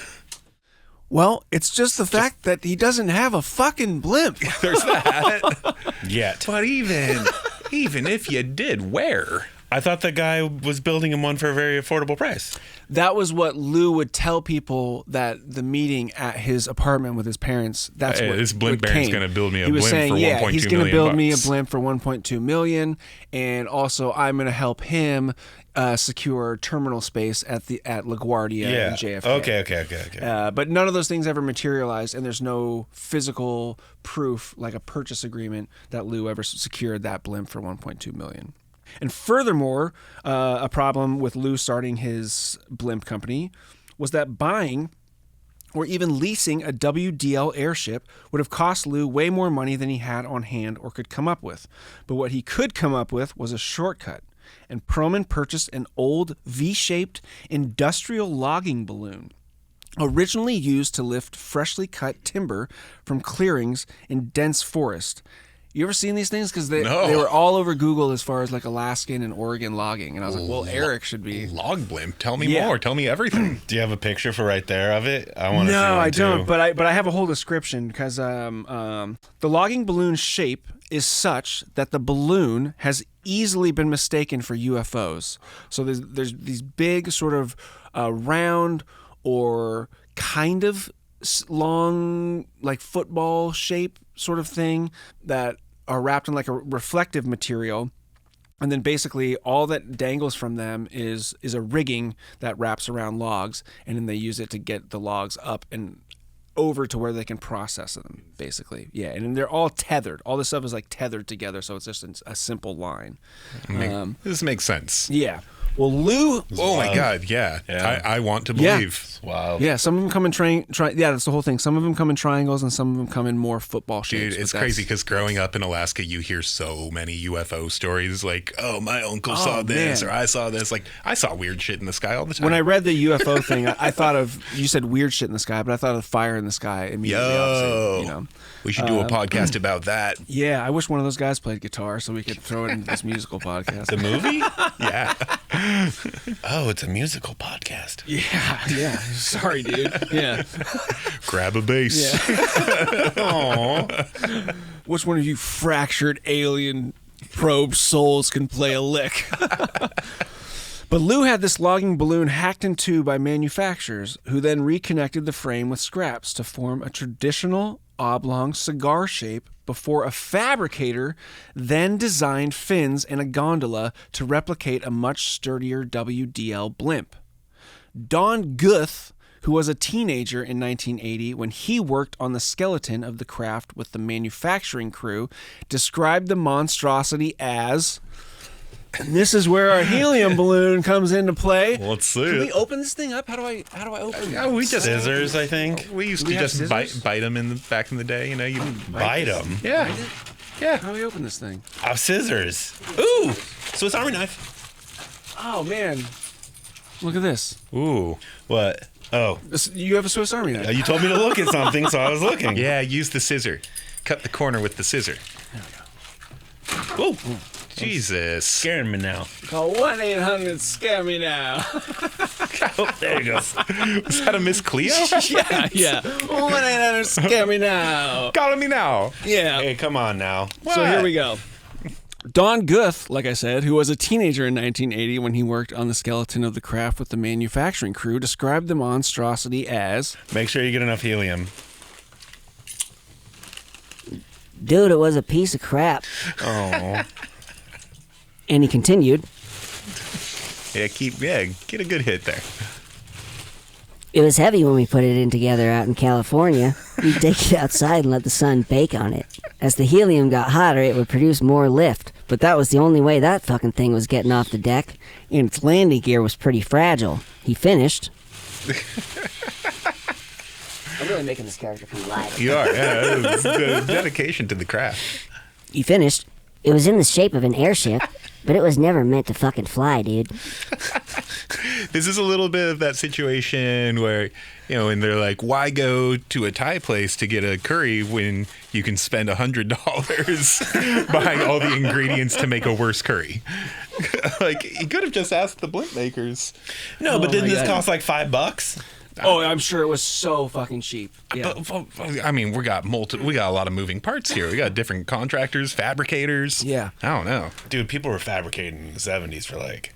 Well, it's just the fact that he doesn't have a fucking blimp. There's that. Yet. But even if you did, where? I thought the guy was building him one for a very affordable price. That was what Lou would tell people that the meeting at his apartment with his parents. That's Hey, what this blimp what baron's came. gonna build me a He was blimp saying, for yeah, 1.2 he's gonna million build me a bucks. blimp for 1.2 million, and also I'm gonna help him secure terminal space at LaGuardia and JFK. Okay. But none of those things ever materialized, and there's no physical proof, like a purchase agreement, that Lou ever secured that blimp for 1.2 million. And furthermore, a problem with Lou starting his blimp company was that buying or even leasing a WDL airship would have cost Lou way more money than he had on hand or could come up with. But what he could come up with was a shortcut. And Pearlman purchased an old V-shaped industrial logging balloon, originally used to lift freshly cut timber from clearings in dense forest. You ever seen these things? Because they were all over Google as far as like Alaskan and Oregon logging. And I was like, well, Eric should be. Log blimp. Tell me more. Tell me everything. Do you have a picture for right there of it? I want to see one No, I too. don't. But I have a whole description because the logging balloon shape is such that the balloon has easily been mistaken for UFOs. So there's these big sort of round or kind of long, like football shape sort of thing that are wrapped in like a reflective material, and then basically all that dangles from them is a rigging that wraps around logs, and then they use it to get the logs up and over to where they can process them, basically. Yeah, and then they're all tethered. All this stuff is like tethered together, so it's just a simple line. This makes sense. Yeah. Well, Lou. Oh my God! Yeah. I want to believe. Wow. Yeah, some of them come in yeah, that's the whole thing. Some of them come in triangles, and some of them come in more football shapes. Dude, it's crazy because growing up in Alaska, you hear so many UFO stories. Like, oh, my uncle saw this, man. or I saw this. Like, I saw weird shit in the sky all the time. When I read the UFO thing, I thought of, you said weird shit in the sky, but I thought of fire in the sky immediately. Opposite, you know. We should do a podcast about that. Yeah, I wish one of those guys played guitar so we could throw it into this musical podcast. The movie? Yeah. Oh, it's a musical podcast. Yeah. Sorry, dude. Yeah. Grab a bass. Aw. Which one of you fractured alien probe souls can play a lick? But Lou had this logging balloon hacked in two by manufacturers, who then reconnected the frame with scraps to form a traditional oblong cigar shape before a fabricator then designed fins and a gondola to replicate a much sturdier WDL blimp. Don Guth, who was a teenager in 1980 when he worked on the skeleton of the craft with the manufacturing crew, described the monstrosity as... And this is where our helium balloon comes into play. Let's see Can it. we open this thing up? How do I open Yeah, we just Scissors, I think. We used we to have just bite them back in the day. You know, you Bite them. yeah. How do we open this thing? Oh, scissors. Ooh, Swiss Army knife. Oh, man. Look at this. Ooh, what? Oh, You have a Swiss Army knife. you told me to look at something, so I was looking. Yeah, use the scissor. Cut the corner with the scissor. Ooh, Jesus. scaring me now. Call 1-800-SCARE ME NOW. Oh, there you go. Was that a Miss Cleo? yeah. 1-800-SCARE ME NOW. Calling me now. Yeah. Hey, come on now. So here we go. Don Guth, like I said, who was a teenager in 1980 when he worked on the skeleton of the craft with the manufacturing crew, described the monstrosity as... Make sure you get enough helium. Dude, it was a piece of crap. Oh, And he continued, Yeah, get a good hit there. it was heavy when we put it in together out in California. We'd take it outside and let the sun bake on it. As the helium got hotter, it would produce more lift. But that was the only way that fucking thing was getting off the deck. And its landing gear was pretty fragile. He finished. I'm really making this character come alive. You are, yeah. It's the dedication to the craft. You finished? It was in the shape of an airship, but it was never meant to fucking fly, dude. This is a little bit of that situation where, and they're like, why go to a Thai place to get a curry when you can spend $100 buying all the ingredients to make a worse curry? Like, you could have just asked the blimp makers. No, but didn't this cost like $5? Oh, I'm sure it was so fucking cheap. Yeah. But, I mean, we got a lot of moving parts here. We got different contractors, fabricators. Yeah. I don't know. Dude, people were fabricating in the 70s for like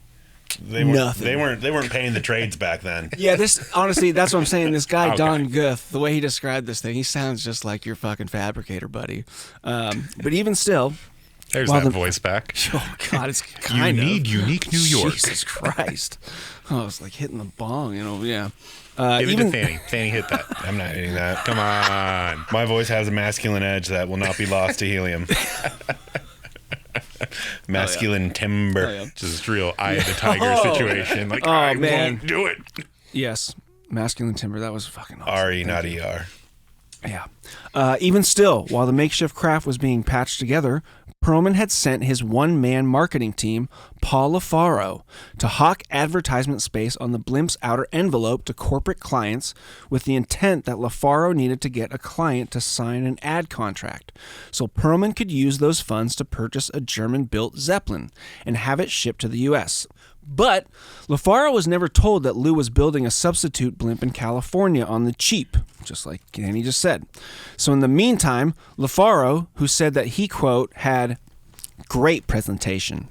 Nothing. They weren't paying the trades back then. Yeah, this honestly, that's what I'm saying. This guy, Okay. Don Guth, the way he described this thing, he sounds just like your fucking fabricator buddy. But even still, There's Well, that the- voice back. oh god, it's kind You of need unique New York. Jesus Christ! Oh, it's like hitting the bong, yeah. Give Even it to Fanny. Fanny, hit that. I'm not hitting that. Come on. My voice has a masculine edge that will not be lost to helium. Masculine timber. Oh, yeah. Just real eye of the tiger situation. Like, Oh, I man. won't do it. yes, masculine timber. That was fucking awesome. R-E, not E-R. Yeah. Even still, while the makeshift craft was being patched together, Pearlman had sent his one-man marketing team, Paul LaFaro, to hawk advertisement space on the blimp's outer envelope to corporate clients with the intent that LaFaro needed to get a client to sign an ad contract so Pearlman could use those funds to purchase a German-built Zeppelin and have it shipped to the U.S. But LaFaro was never told that Lou was building a substitute blimp in California on the cheap, just like Danny just said. So in the meantime, LaFaro, who said that he, quote, had great presentation.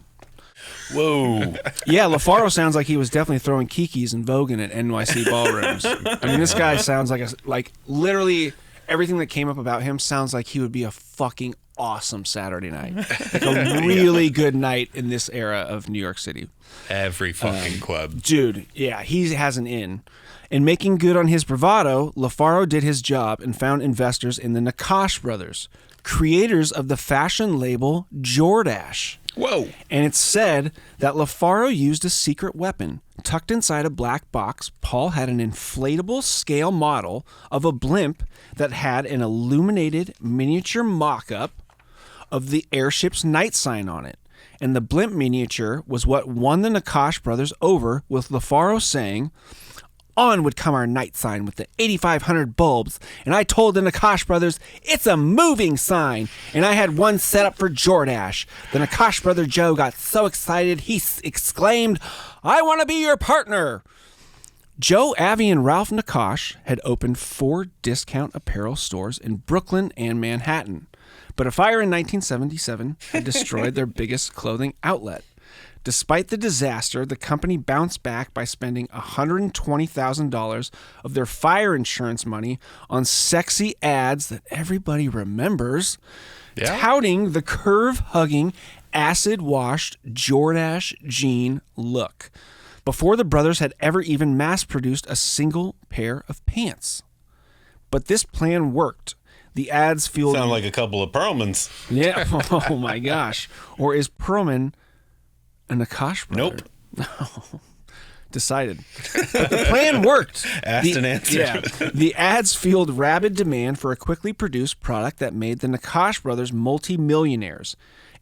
Whoa. Yeah, LaFaro sounds like he was definitely throwing kikis and voguing at NYC ballrooms. I mean, this guy sounds like literally everything that came up about him sounds like he would be a fucking awesome Saturday night. Like a really good night in this era of New York City. Every fucking club. Dude, yeah, he has an in. In making good on his bravado, LaFaro did his job and found investors in the Nakash brothers, creators of the fashion label Jordache. Whoa. And it's said that LaFaro used a secret weapon. Tucked inside a black box, Paul had an inflatable scale model of a blimp that had an illuminated miniature mock-up of the airship's night sign on it. And the blimp miniature was what won the Nakash brothers over, with LaFaro saying, "On would come our night sign with the 8,500 bulbs, and I told the Nakash brothers, it's a moving sign, and I had one set up for Jordache. The Nakash brother Joe got so excited, he exclaimed, 'I want to be your partner!' Joe, Avi, and Ralph Nakash had opened 4 discount apparel stores in Brooklyn and Manhattan, but a fire in 1977 had destroyed their biggest clothing outlet. Despite the disaster, the company bounced back by spending $120,000 of their fire insurance money on sexy ads that everybody remembers, touting the curve-hugging, acid-washed Jordache jean look, before the brothers had ever even mass-produced a single pair of pants. But this plan worked. The ads fueled... Sound like a couple of Pearlmans. Yeah. Oh, my gosh. Or is Pearlman a Nakash brother? Nope. Decided. But the plan worked. Asked and answered. Yeah. The ads fueled rabid demand for a quickly produced product that made the Nakash brothers multimillionaires,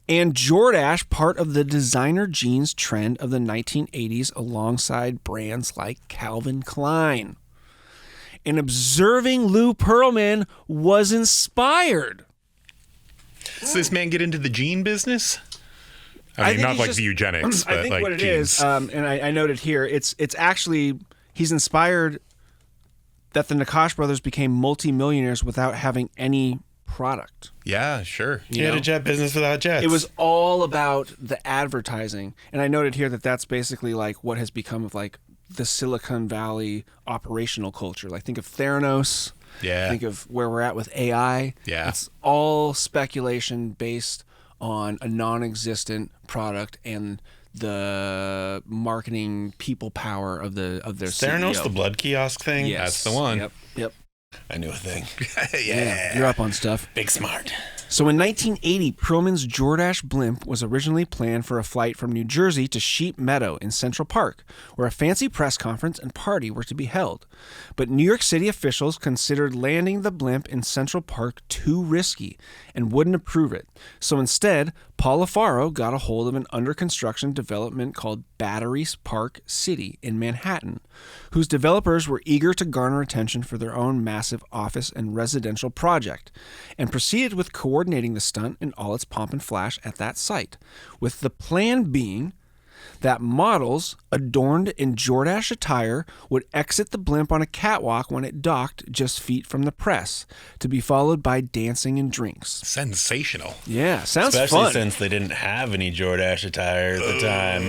and Jordache part of the designer jeans trend of the 1980s alongside brands like Calvin Klein. And observing Lou Pearlman was inspired. Does this man get into the gene business? I I mean, think not he's like just- the eugenics, but I think like what it genes. is, and I noted here, it's actually, he's inspired that the Nakash brothers became multimillionaires without having any product. Yeah, sure. He had a jet business without jets. It was all about the advertising. And I noted here that that's basically like what has become of like the Silicon Valley operational culture. Like think of Theranos. Yeah. Think of where we're at with AI. Yeah. It's all speculation based on a non-existent product and the marketing people power of their Theranos, CEO. the blood kiosk thing? Yes. That's the one. Yep. I knew a thing. Yeah. You're up on stuff. Big smart. So in 1980, Pearlman's Jordache blimp was originally planned for a flight from New Jersey to Sheep Meadow in Central Park, where a fancy press conference and party were to be held. But New York City officials considered landing the blimp in Central Park too risky and wouldn't approve it. So instead, Paul LaFaro got a hold of an under-construction development called Battery Park City in Manhattan, whose developers were eager to garner attention for their own massive office and residential project, and proceeded with coordinating the stunt in all its pomp and flash at that site, with the plan being that models adorned in Jordache attire would exit the blimp on a catwalk when it docked just feet from the press, to be followed by dancing and drinks. Sensational. Yeah, sounds Especially fun. since they didn't have any Jordache attire at the time.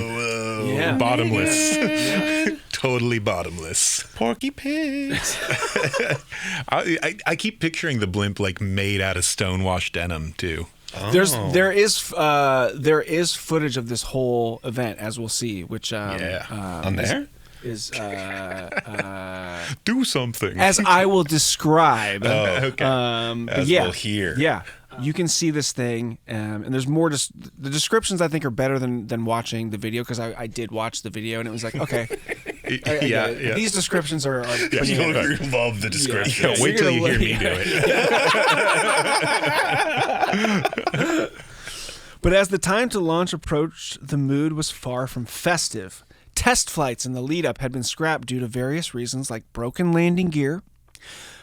Yeah. Bottomless. Totally bottomless. Porky pigs. I keep picturing the blimp like made out of stonewashed denim too. There is footage of this whole event, as we'll see, which On there? is Do something. as I will describe. Okay. As yeah, we'll hear. Yeah, you can see this thing, and there's more. The descriptions I think are better than watching the video, because I did watch the video and it was like, okay, I get it. These descriptions are You'll love the description. Yeah, wait till you hear me do it. But as the time to launch approached, the mood was far from festive. Test flights in the lead-up had been scrapped due to various reasons like broken landing gear.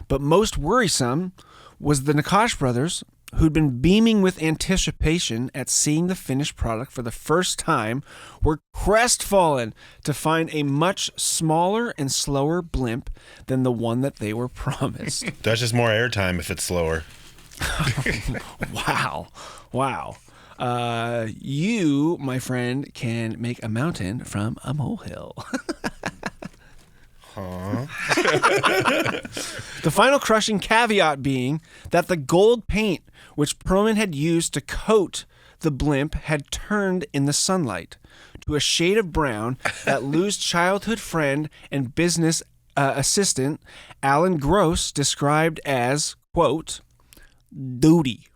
But most worrisome was the Nakash brothers, who'd been beaming with anticipation at seeing the finished product for the first time, were crestfallen to find a much smaller and slower blimp than the one that they were promised. That's just more airtime if it's slower. Wow. You, my friend, can make a mountain from a molehill. The final crushing caveat being that the gold paint which Pearlman had used to coat the blimp had turned in the sunlight to a shade of brown that Lou's childhood friend and business assistant Alan Gross described as, quote, "duty."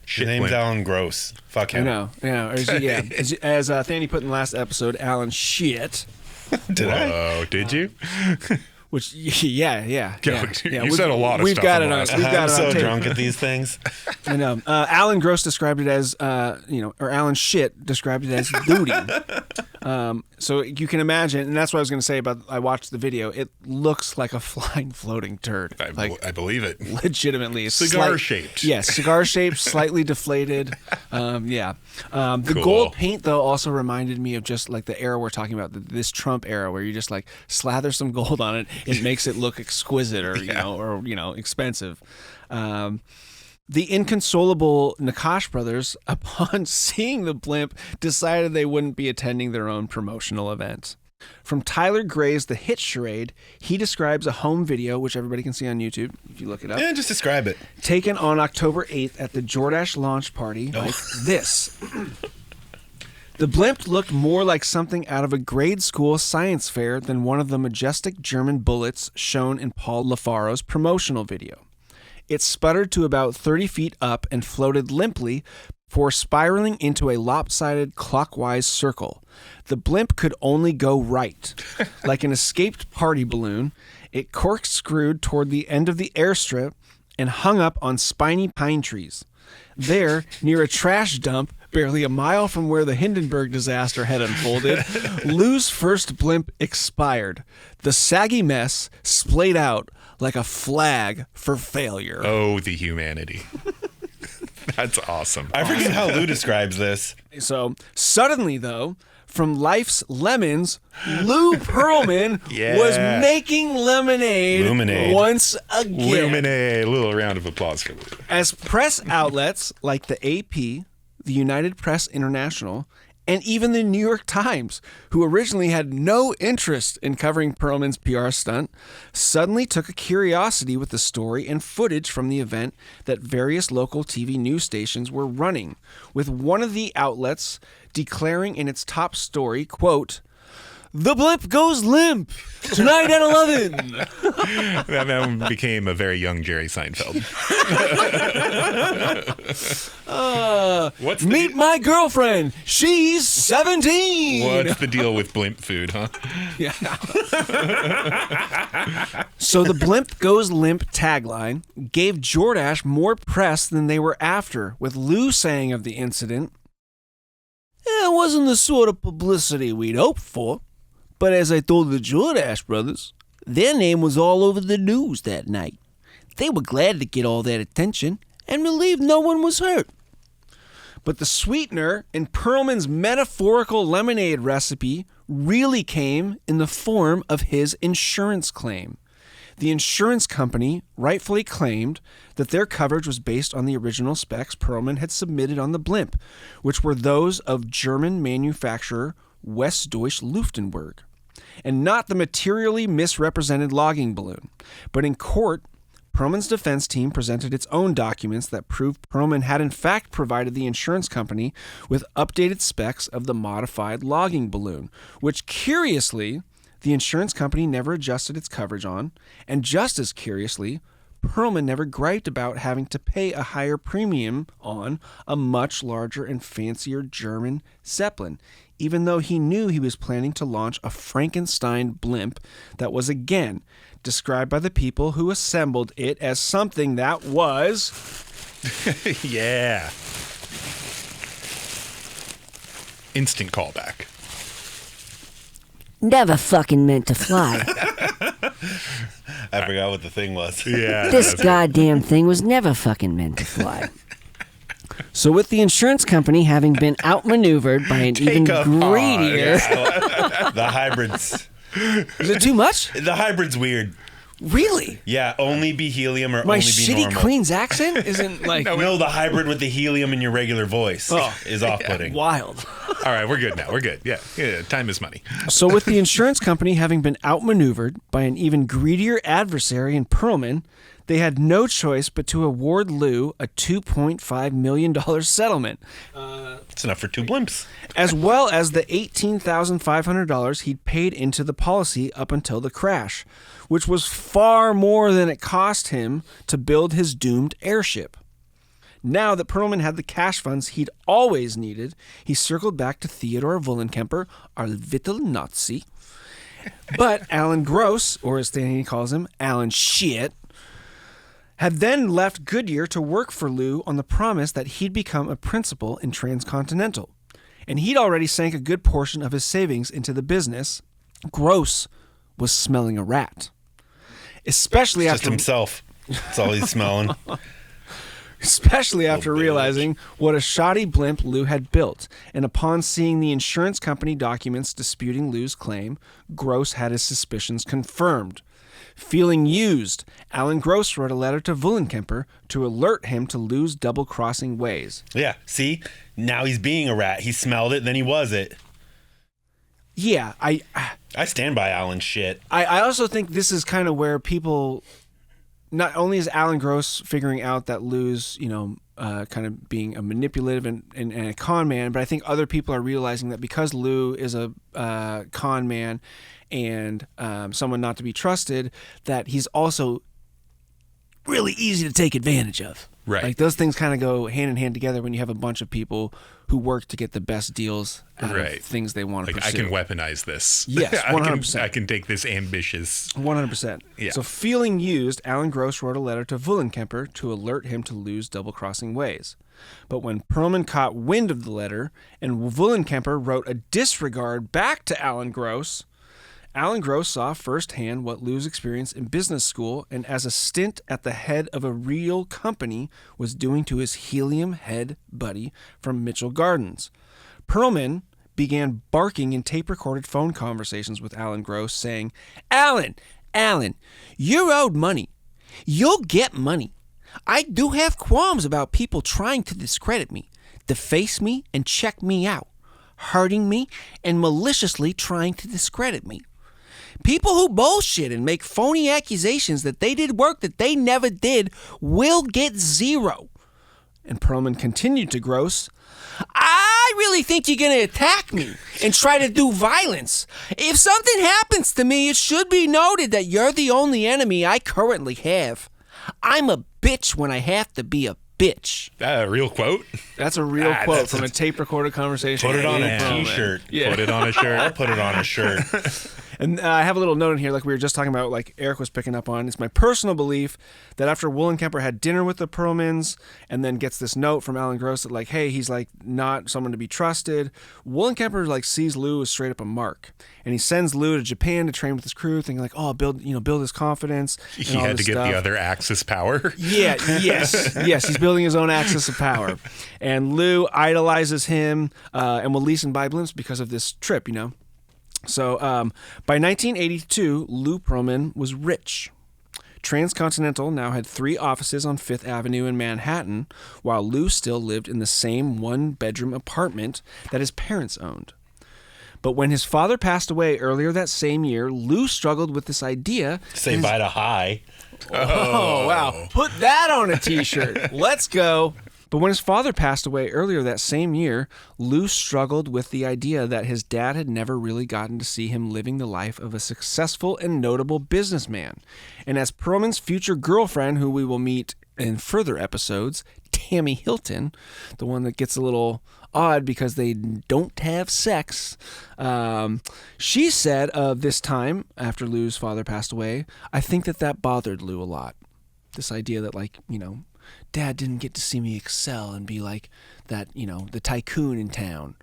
His name's blimp. Alan Gross. Fuck him. I know. As Thanny put in the last episode, Alan shit. Did I? Oh, did you? Which, yeah. You said a lot of we've stuff got on it on. last We've got I'm it on so tape. drunk at these things. I know. Alan Gross described it as, or Alan Shit described it as duty. So you can imagine, and that's what I was going to say about, I watched the video, it looks like a flying floating turd. I believe it. Legitimately. Cigar-shaped. Yes, cigar-shaped, slightly deflated. The Cool. gold paint, though, also reminded me of just like the era we're talking about, this Trump era, where you just like slather some gold on it, it makes it look exquisite or, expensive. The inconsolable Nakash brothers, upon seeing the blimp, decided they wouldn't be attending their own promotional event. From Tyler Gray's The Hit Charade, he describes a home video, which everybody can see on YouTube if you look it up, Yeah, just describe it. taken on October 8th at the Jordache launch party like this. The blimp looked more like something out of a grade school science fair than one of the majestic German bullets shown in Paul LaFaro's promotional video. It sputtered to about 30 feet up and floated limply before spiraling into a lopsided clockwise circle. The blimp could only go right. Like an escaped party balloon, it corkscrewed toward the end of the airstrip and hung up on spiny pine trees. There, near a trash dump, barely a mile from where the Hindenburg disaster had unfolded, Lou's first blimp expired. The saggy mess splayed out like a flag for failure. Oh, the humanity. That's awesome. I forget how Lou describes this. So, suddenly, though, from life's lemons, Lou Pearlman Yeah. was making lemonade Luminade. once again. Lemonade. A little round of applause for Lou. As press outlets like the AP, the United Press International, and even the New York Times, who originally had no interest in covering Pearlman's PR stunt, suddenly took a curiosity with the story and footage from the event that various local TV news stations were running, with one of the outlets declaring in its top story, quote, The blimp goes limp. Tonight at 11. That became a very young Jerry Seinfeld. Meet my girlfriend. She's 17. What's the deal with blimp food, huh? Yeah. So the blimp goes limp tagline gave Jordache more press than they were after, with Lou saying of the incident, "It wasn't the sort of publicity we'd hoped for, but as I told the Jordache brothers, their name was all over the news that night. They were glad to get all that attention and relieved no one was hurt." But the sweetener in Pearlman's metaphorical lemonade recipe really came in the form of his insurance claim. The insurance company rightfully claimed that their coverage was based on the original specs Pearlman had submitted on the blimp, which were those of German manufacturer Westdeutsche Lufthansa, and not the materially misrepresented logging balloon. But in court, Pearlman's defense team presented its own documents that proved Pearlman had in fact provided the insurance company with updated specs of the modified logging balloon, which curiously, the insurance company never adjusted its coverage on, and just as curiously, Pearlman never griped about having to pay a higher premium on a much larger and fancier German Zeppelin, even though he knew he was planning to launch a Frankenstein blimp that was again described by the people who assembled it as something that was... Yeah. Instant callback. Never fucking meant to fly. I forgot what the thing was. Yeah. This goddamn thing was never fucking meant to fly. So with the insurance company having been outmaneuvered by an even greedier... The hybrids. Is it too much? The hybrid's weird. Really? Yeah, only be helium or My only be shitty normal. Queen's accent isn't like... No, the hybrid with the helium in your regular voice is off-putting. Wild. All right, we're good now. We're good. Yeah, time is money. So with the insurance company having been outmaneuvered by an even greedier adversary in Pearlman, they had no choice but to award Lou a $2.5 million settlement, It's enough for 2 blimps. as well as the $18,500 he'd paid into the policy up until the crash, which was far more than it cost him to build his doomed airship. Now that Pearlman had the cash funds he'd always needed, he circled back to Theodor Wollenkemper, our little Nazi. But Alan Gross, or as Stanley calls him, Alan Shit, had then left Goodyear to work for Lou on the promise that he'd become a principal in Transcontinental. And he'd already sank a good portion of his savings into the business. Gross was smelling a rat. Especially Just after himself. That's all he's smelling. Especially after realizing what a shoddy blimp Lou had built, and upon seeing the insurance company documents disputing Lou's claim, Gross had his suspicions confirmed. Feeling used, Alan Gross wrote a letter to Wollenkemper to alert him to Lou's double-crossing ways. Yeah, see? Now he's being a rat. He smelled it, then he was it. Yeah, I stand by Alan's shit. I also think this is kind of where people... Not only is Alan Gross figuring out that Lou's, kind of being a manipulative and a con man, but I think other people are realizing that because Lou is a con man and someone not to be trusted, that he's also really easy to take advantage of. Right. Like those things kind of go hand in hand together when you have a bunch of people who work to get the best deals out of things they want to Like, pursue. I can weaponize this. Yes, 100%. I can take this ambitious. 100%. Yeah. So feeling used, Alan Gross wrote a letter to Wollenkemper to alert him to Lou's double-crossing ways. But when Pearlman caught wind of the letter and Wollenkemper wrote a disregard back to Alan Gross saw firsthand what Lou's experience in business school and as a stint at the head of a real company was doing to his helium head buddy from Mitchell Gardens. Pearlman began barking in tape-recorded phone conversations with Alan Gross, saying, Alan, you're owed money. You'll get money. I do have qualms about people trying to discredit me, deface me, and check me out, hurting me, and maliciously trying to discredit me. People who bullshit and make phony accusations that they did work that they never did will get zero. And Pearlman continued to gross, I really think you're going to attack me and try to do violence. If something happens to me, it should be noted that you're the only enemy I currently have. I'm a bitch when I have to be a bitch. That a real quote? That's a real quote from a tape recorded conversation. Put it on a Pearlman. t-shirt. Yeah. Put it on a shirt. I'll put it on a shirt. And I have a little note in here, like we were just talking about, like Eric was picking up on. It's my personal belief that after Wollenkemper had dinner with the Pearlmans and then gets this note from Alan Gross that, like, hey, he's like not someone to be trusted. Wollenkemper like sees Lou as straight up a mark, and he sends Lou to Japan to train with his crew, thinking like, oh, build his confidence. He had to get the other Axis power. Yeah, yes. He's building his own axis of power. And Lou idolizes him and will lease and buy blimps because of this trip, So by 1982, Lou Pearlman was rich. Transcontinental now had 3 offices on 5th Avenue in Manhattan, while Lou still lived in the same one-bedroom apartment that his parents owned. But when his father passed away earlier that same year, Lou struggled with this idea. Say bye to high. Oh, wow. Put that on a t-shirt. Let's go. But when his father passed away earlier that same year, Lou struggled with the idea that his dad had never really gotten to see him living the life of a successful and notable businessman. And as Pearlman's future girlfriend, who we will meet in further episodes, Tammy Hilton, the one that gets a little odd because they don't have sex, she said of this time after Lou's father passed away, I think that bothered Lou a lot. This idea that, like, Dad didn't get to see me excel and be like that, the tycoon in town.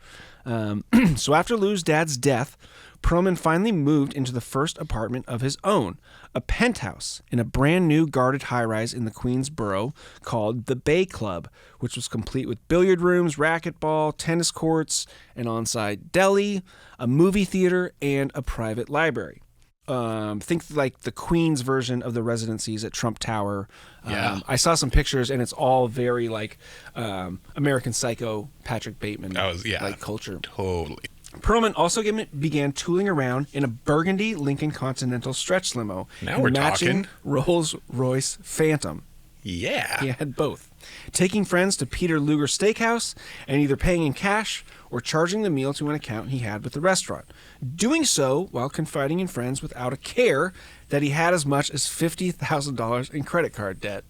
So after Lou's dad's death, Pearlman finally moved into the first apartment of his own, a penthouse in a brand new guarded high-rise in the Queens borough called the Bay Club, which was complete with billiard rooms, racquetball, tennis courts, an on-site deli, a movie theater, and a private library. Think like the Queens version of the residencies at Trump Tower. Yeah. I saw some pictures, and it's all very like American Psycho, Patrick Bateman like culture. Totally. Pearlman also began tooling around in a burgundy Lincoln Continental stretch limo. Now we're matching talking. Rolls-Royce Phantom. Yeah. He had both. Taking friends to Peter Luger Steakhouse and either paying in cash or charging the meal to an account he had with the restaurant. Doing so while confiding in friends without a care that he had as much as $50,000 in credit card debt.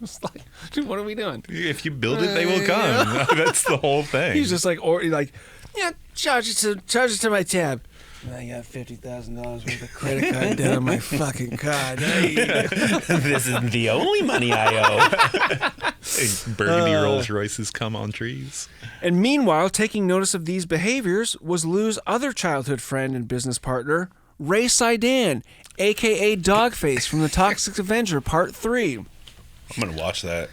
It's like, dude, what are we doing? If you build it, they will come. That's the whole thing. He's just like, charge it to my tab. I got $50,000 worth of credit card debt on my fucking card. This isn't the only money I owe. Burgundy Rolls Royces come on trees. And meanwhile, taking notice of these behaviors was Lou's other childhood friend and business partner, Ray Sidan, a.k.a. Dogface from The Toxic Avenger Part 3. I'm going to watch that.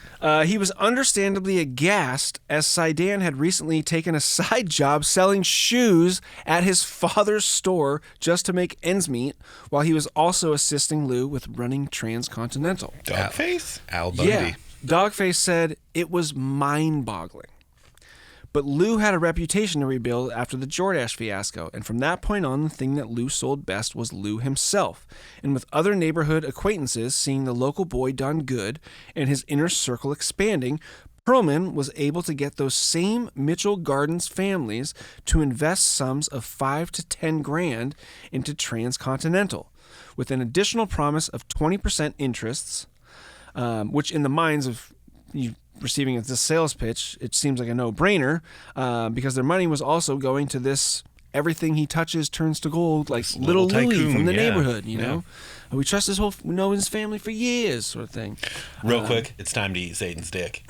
He was understandably aghast as Sidan had recently taken a side job selling shoes at his father's store just to make ends meet, while he was also assisting Lou with running Transcontinental. Dogface? Al Bundy. Yeah. Dogface said it was mind-boggling. But Lou had a reputation to rebuild after the Jordache fiasco, and from that point on, the thing that Lou sold best was Lou himself. And with other neighborhood acquaintances seeing the local boy done good and his inner circle expanding, Pearlman was able to get those same Mitchell Gardens families to invest sums of $5 to $10 grand into Transcontinental, with an additional promise of 20% interests, which in the minds of you receiving it as a sales pitch, it seems like a no-brainer, because their money was also going to this everything he touches turns to gold, like This little little Louie tycoon, from the yeah. neighborhood, know? And we trust his family for years, sort of thing. Real quick, it's time to eat Satan's dick.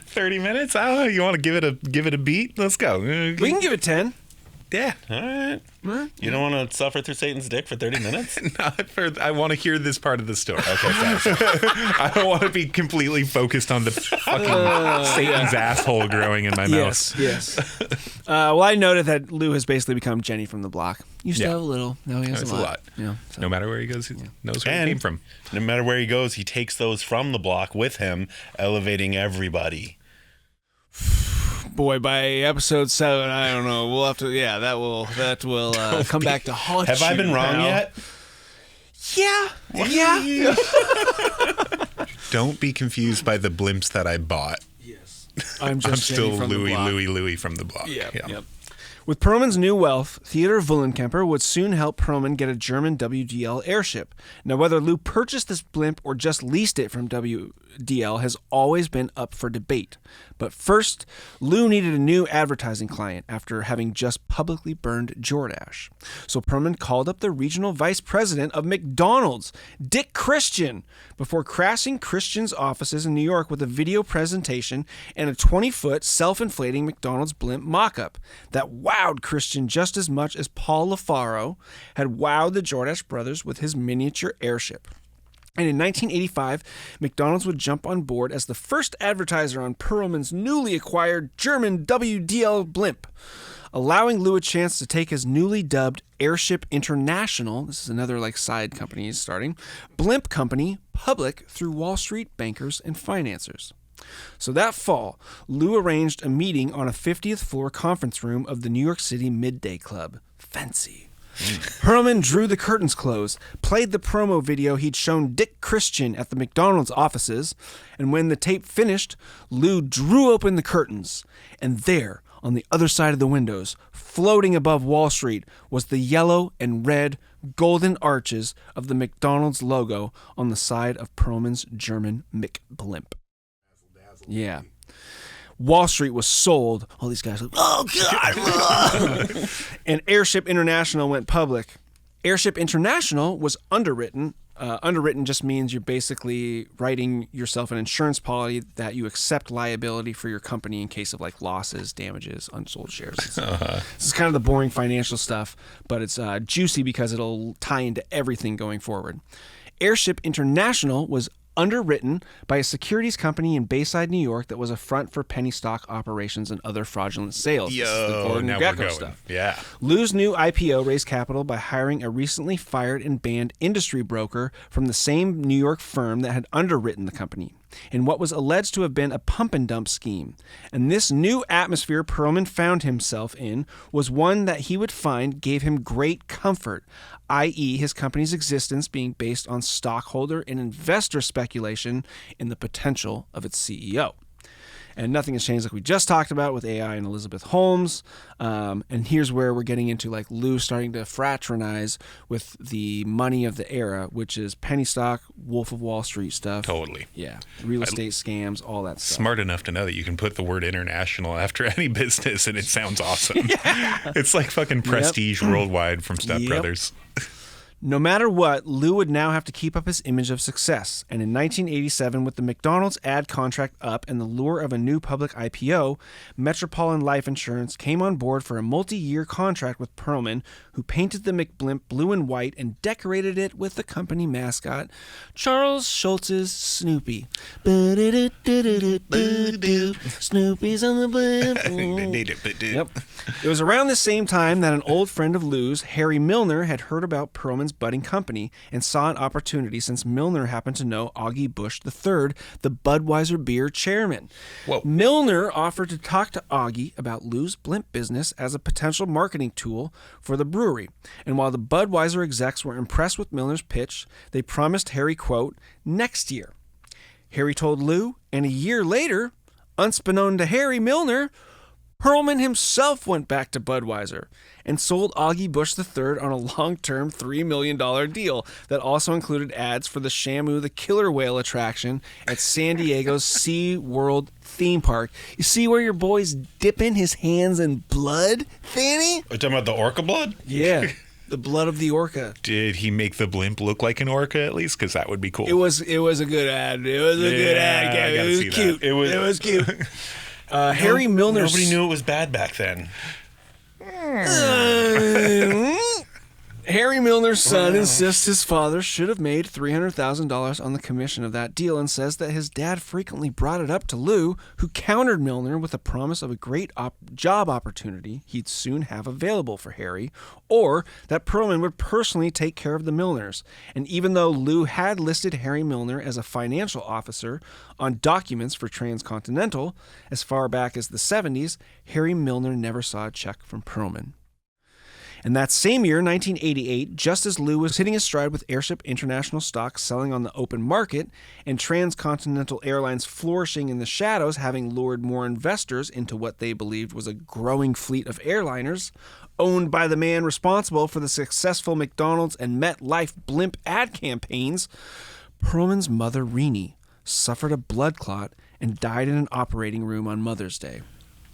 30 minutes? I don't know. You want to give it a beat? Let's go. We can give it 10. Yeah. All right. You don't want to suffer through Satan's dick for 30 minutes? I want to hear this part of the story. Okay, sorry. I don't want to be completely focused on the fucking Satan's asshole growing in my mouth. Yes. Well, I noted that Lou has basically become Jenny from the block. Used to have a little. Now he has That's a lot. No matter where he goes, he knows where he came from. No matter where he goes, he takes those from the block with him, elevating everybody. Boy, by episode 7, I don't know. We'll have to. Yeah, that will come back to haunt you. Have I been wrong yet? Yeah. Don't be confused by the blimps that I bought. Yes. I'm just still Jenny from the Louie, block. Louie from the block. Yep. With Pearlman's new wealth, Theodor Vollenkemper would soon help Pearlman get a German WDL airship. Now, whether Lou purchased this blimp or just leased it from WDL has always been up for debate. But first, Lou needed a new advertising client after having just publicly burned Jordache. So Pearlman called up the regional vice president of McDonald's, Dick Christian, before crashing Christian's offices in New York with a video presentation and a 20-foot self-inflating McDonald's blimp mock-up that wowed Christian just as much as Paul LaFaro had wowed the Jordache brothers with his miniature airship. And in 1985, McDonald's would jump on board as the first advertiser on Pearlman's newly acquired German WDL blimp, allowing Lou a chance to take his newly dubbed Airship International, this is another side company he's starting, blimp company public through Wall Street bankers and financiers. So that fall, Lou arranged a meeting on a 50th floor conference room of the New York City Midday Club. Fancy. Pearlman drew the curtains closed, played the promo video he'd shown Dick Christian at the McDonald's offices, and when the tape finished, Lou drew open the curtains, and there, on the other side of the windows, floating above Wall Street, was the yellow and red golden arches of the McDonald's logo on the side of Pearlman's German McBlimp. Yeah. Wall Street was sold. All these guys were like, oh, God. And Airship International went public. Airship International was underwritten. Underwritten just means you're basically writing yourself an insurance policy that you accept liability for your company in case of losses, damages, unsold shares. This is kind of the boring financial stuff, but it's juicy because it'll tie into everything going forward. Airship International was underwritten by a securities company in Bayside, New York that was a front for penny stock operations and other fraudulent sales. This is the Gordon now Gekko we're going. stuff. Yeah. Lou's new IPO raised capital by hiring a recently fired and banned industry broker from the same New York firm that had underwritten the company in what was alleged to have been a pump and dump scheme. And this new atmosphere Pearlman found himself in was one that he would find gave him great comfort, i.e. his company's existence being based on stockholder and investor speculation in the potential of its CEO. And nothing has changed like we just talked about with AI and Elizabeth Holmes. And here's where we're getting into Lou starting to fraternize with the money of the era, which is penny stock, Wolf of Wall Street stuff. Totally. Yeah. Real estate scams, all that stuff. Smart enough to know that you can put the word international after any business and it sounds awesome. Yeah. It's like fucking Prestige Worldwide from Step Brothers. No matter what, Lou would now have to keep up his image of success. And in 1987, with the McDonald's ad contract up and the lure of a new public IPO, Metropolitan Life Insurance came on board for a multi-year contract with Pearlman, who painted the McBlimp blue and white and decorated it with the company mascot, Charles Schultz's Snoopy. Snoopy's on the blimp. Yep. It was around the same time that an old friend of Lou's, Harry Milner, had heard about Pearlman's budding company and saw an opportunity since Milner happened to know Augie Busch III, the Budweiser beer chairman. Whoa. Milner offered to talk to Augie about Lou's blimp business as a potential marketing tool for the brewery. And while the Budweiser execs were impressed with Milner's pitch, they promised Harry, quote, next year. Harry told Lou, and a year later, unbeknown to Harry Milner, Pearlman himself went back to Budweiser and sold Augie Busch III on a long-term $3 million deal that also included ads for the Shamu the Killer Whale attraction at San Diego's Sea World theme park. You see where your boy's dipping his hands in blood, Fanny? Are you talking about the orca blood? Yeah, the blood of the orca. Did he make the blimp look like an orca at least? Because that would be cool. It was a good ad. It was a good ad. I It gotta was see that. cute. It was cute. Harry Milner. Nobody knew it was bad back then. Harry Milner's son insists his father should have made $300,000 on the commission of that deal and says that his dad frequently brought it up to Lou, who countered Milner with a promise of a great job opportunity he'd soon have available for Harry, or that Pearlman would personally take care of the Milners. And even though Lou had listed Harry Milner as a financial officer on documents for Transcontinental as far back as the 70s, Harry Milner never saw a check from Pearlman. And that same year, 1988, just as Lou was hitting his stride with Airship International stock selling on the open market and transcontinental airlines flourishing in the shadows, having lured more investors into what they believed was a growing fleet of airliners, owned by the man responsible for the successful McDonald's and MetLife blimp ad campaigns, Pearlman's mother, Renee, suffered a blood clot and died in an operating room on Mother's Day.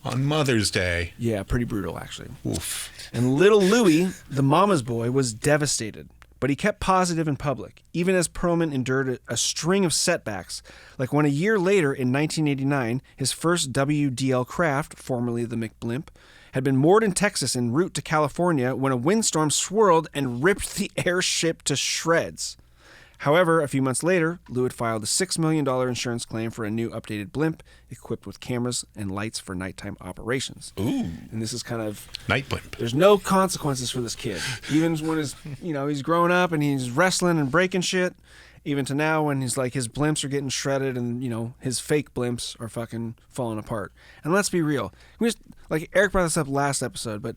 On Mother's Day. Yeah, pretty brutal, actually. Oof. And little Louis, the mama's boy, was devastated, but he kept positive in public, even as Pearlman endured a string of setbacks, like when a year later in 1989, his first WDL craft, formerly the McBlimp, had been moored in Texas en route to California when a windstorm swirled and ripped the airship to shreds. However, a few months later, Lou had filed a $6 million insurance claim for a new updated blimp equipped with cameras and lights for nighttime operations. Ooh. And this is kind of... Night blimp. There's no consequences for this kid. Even when he's growing up and he's wrestling and breaking shit, even to now when his blimps are getting shredded and, his fake blimps are fucking falling apart. And let's be real. Eric brought this up last episode, but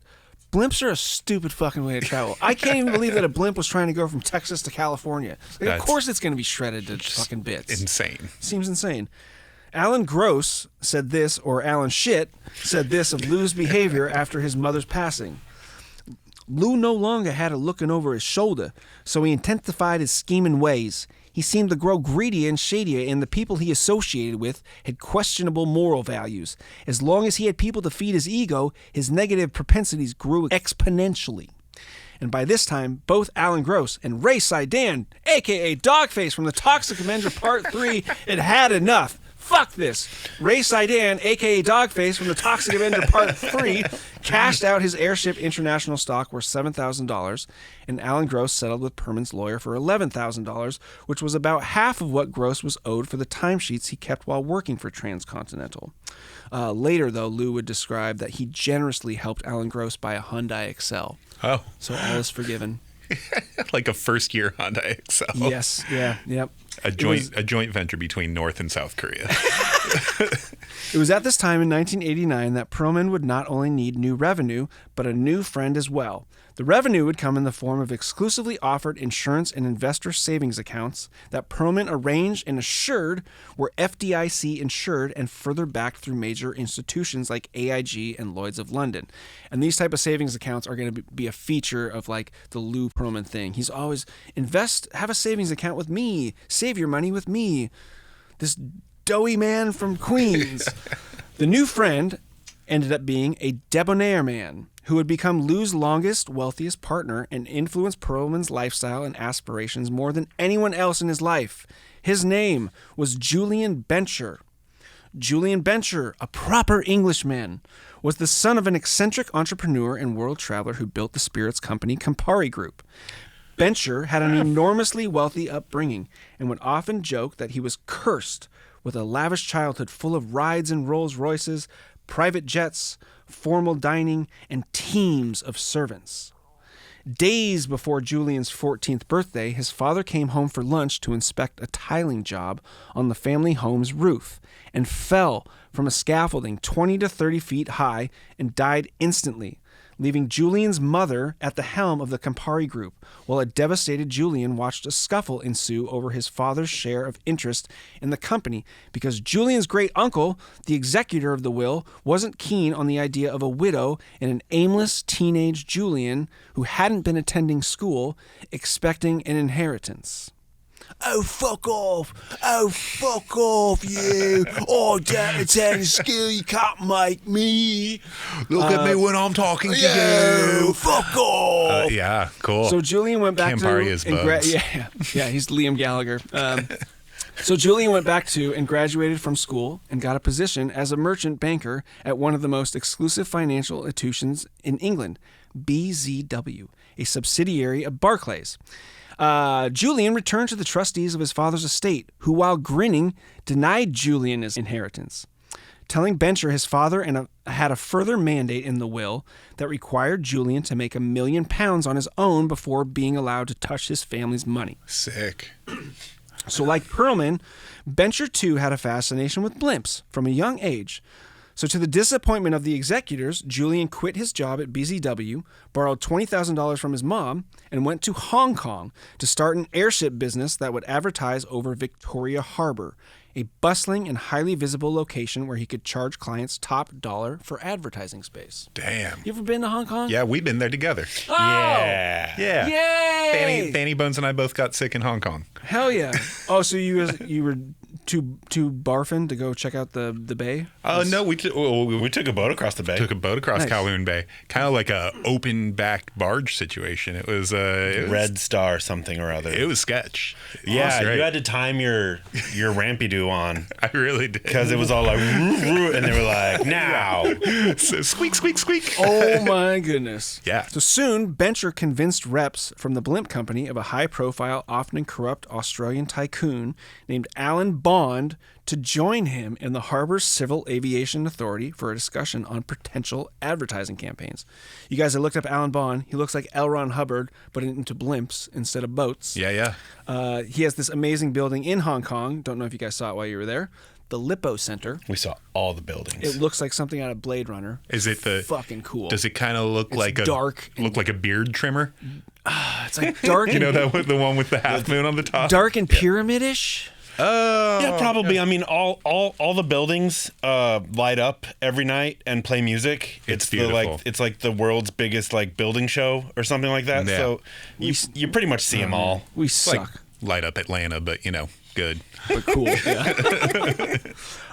blimps are a stupid fucking way to travel. I can't even believe that a blimp was trying to go from Texas to California. Of course it's going to be shredded to fucking bits. Insane. Seems insane. Alan Gross said this, or Alan Shit said this of Lou's behavior after his mother's passing. Lou no longer had a looking over his shoulder, so he intensified his scheming ways. He seemed to grow greedier and shadier, and the people he associated with had questionable moral values. As long as he had people to feed his ego, his negative propensities grew exponentially. And by this time, both Alan Gross and Ray Sidan, a.k.a. Dogface from the Toxic Avenger Part 3, had enough. Fuck this. Ray Sidan, a.k.a. Dogface from the Toxic Avenger Part 3, cashed out his Airship International stock worth $7,000, and Alan Gross settled with Pearlman's lawyer for $11,000, which was about half of what Gross was owed for the timesheets he kept while working for Transcontinental. Later, though, Lou would describe that he generously helped Alan Gross buy a Hyundai Excel. Oh. So all is forgiven. Like a first-year Hyundai Excel. Yes, yeah, yep. A joint venture between North and South Korea. It was at this time in 1989 that Pearlman would not only need new revenue, but a new friend as well. The revenue would come in the form of exclusively offered insurance and investor savings accounts that Pearlman arranged and assured were FDIC insured and further backed through major institutions like AIG and Lloyd's of London. And these type of savings accounts are going to be a feature of the Lou Pearlman thing. He's always have a savings account with me, save your money with me. This doughy man from Queens. The new friend ended up being a debonair man who would become Lou's longest, wealthiest partner and influence Pearlman's lifestyle and aspirations more than anyone else in his life. His name was Julian Bencher. Julian Bencher, a proper Englishman, was the son of an eccentric entrepreneur and world traveler who built the spirits company Campari Group. Bencher had an enormously wealthy upbringing and would often joke that he was cursed with a lavish childhood full of rides in Rolls Royces, private jets, formal dining, and teams of servants. Days before Julian's 14th birthday, his father came home for lunch to inspect a tiling job on the family home's roof and fell from a scaffolding 20 to 30 feet high and died instantly, leaving Julian's mother at the helm of the Campari Group, while a devastated Julian watched a scuffle ensue over his father's share of interest in the company because Julian's great-uncle, the executor of the will, wasn't keen on the idea of a widow and an aimless teenage Julian who hadn't been attending school expecting an inheritance. Oh, fuck off. Oh, fuck off, you. Oh, damn, it's any skill. You can't make me. Look at me when I'm talking to you. Fuck off. Yeah, cool. So Julian went back Campari to... is bugs. Yeah, he's Liam Gallagher. So Julian went back to and graduated from school and got a position as a merchant banker at one of the most exclusive financial institutions in England, BZW, a subsidiary of Barclays. Julian returned to the trustees of his father's estate, who, while grinning, denied Julian his inheritance, telling Bencher his father had a further mandate in the will that required Julian to make £1 million on his own before being allowed to touch his family's money. Sick. So like Pearlman, Bencher too had a fascination with blimps from a young age. So to the disappointment of the executors, Julian quit his job at BZW, borrowed $20,000 from his mom, and went to Hong Kong to start an airship business that would advertise over Victoria Harbor, a bustling and highly visible location where he could charge clients top dollar for advertising space. Damn. You ever been to Hong Kong? Yeah, we've been there together. Oh! Yeah. Yeah. Yay! Fanny Bones and I both got sick in Hong Kong. Hell yeah. Oh, so you were too barfing to go check out the bay? Oh, no, we took a boat across the bay. took a boat across Nice. Kowloon Bay. Kind of like a open back barge situation. It was Red Star something or other. It was sketch. Yeah, Awesome. you had to time your rampy-doo on I really did. because it was all like, "Roo, roo," and they were like, now. So squeak, squeak, squeak. Oh my goodness. Yeah. So soon, Bencher convinced reps from the Blimp Company of a high-profile, often corrupt Australian tycoon named Alan Bond to join him in the Harbour's Civil Aviation Authority for a discussion on potential advertising campaigns. You guys have looked up Alan Bond. He looks like L. Ron Hubbard, but into blimps instead of boats. Yeah. He has this amazing building in Hong Kong. Don't know if you guys saw it while you were there. The Lippo Center. We saw all the buildings. It looks like something out of Blade Runner. Is it the Fucking cool. Does it kind of look like dark and- look like a beard trimmer? It's like dark. You know the one with the half moon on the top. Dark and pyramid-ish. Oh, Yeah, probably. I mean, all the buildings light up every night and play music. It's beautiful. beautiful. It's like the world's biggest building show or something like that. Yeah. So you pretty much see them all. We like suck. light up Atlanta, but good. But cool. Yeah.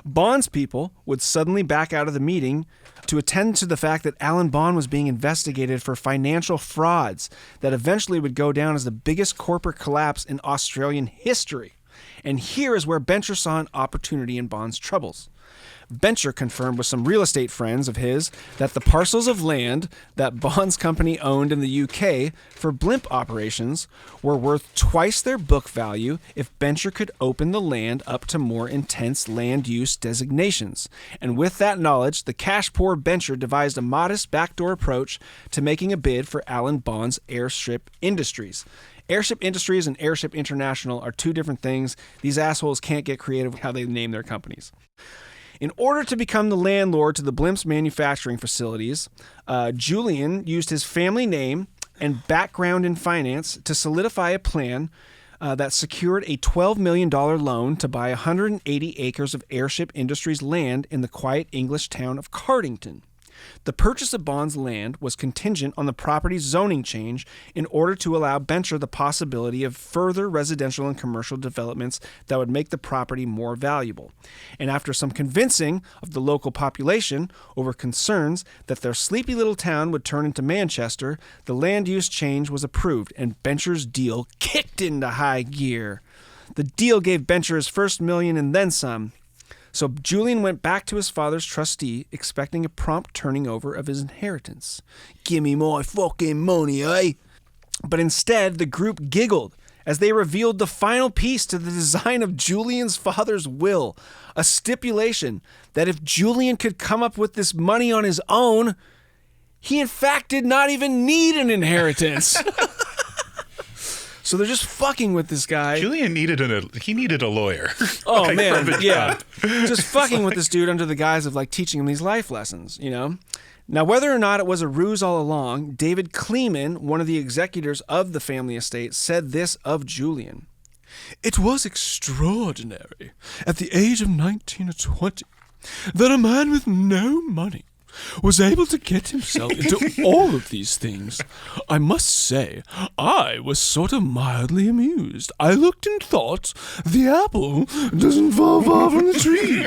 Bond's people would suddenly back out of the meeting to attend to the fact that Alan Bond was being investigated for financial frauds that eventually would go down as the biggest corporate collapse in Australian history. And here is where Bencher saw an opportunity in Bond's troubles. Bencher confirmed with some real estate friends of his that the parcels of land that Bond's company owned in the UK for blimp operations were worth twice their book value if Bencher could open the land up to more intense land use designations. And with that knowledge, the cash-poor Bencher devised a modest backdoor approach to making a bid for Alan Bond's airship industries. Airship Industries and Airship International are two different things. These assholes can't get creative with how they name their companies. In order to become the landlord to the Blimp's manufacturing facilities, Julian used his family name and background in finance to solidify a plan that secured a $12 million loan to buy 180 acres of Airship Industries land in the quiet English town of Cardington. The purchase of Bond's land was contingent on the property's zoning change in order to allow Bencher the possibility of further residential and commercial developments that would make the property more valuable. And after some convincing of the local population over concerns that their sleepy little town would turn into Manchester, the land use change was approved and Bencher's deal kicked into high gear. The deal gave Bencher his first million and then some. So Julian went back to his father's trustee, expecting a prompt turning over of his inheritance. Give me my fucking money, eh? But instead, the group giggled as they revealed the final piece to the design of Julian's father's will, a stipulation that if Julian could come up with this money on his own, he in fact did not even need an inheritance. So they're just fucking with this guy. Julian needed a lawyer. Oh, Like, man, from the yeah. top. Just fucking with this dude under the guise of teaching him these life lessons, you know? Now, whether or not it was a ruse all along, David Kleeman, one of the executors of the family estate, said this of Julian. It was extraordinary, at the age of 19 or 20, that a man with no money was able to get himself into all of these things. I must say, I was sort of mildly amused. I looked and thought, the apple doesn't fall far from the tree.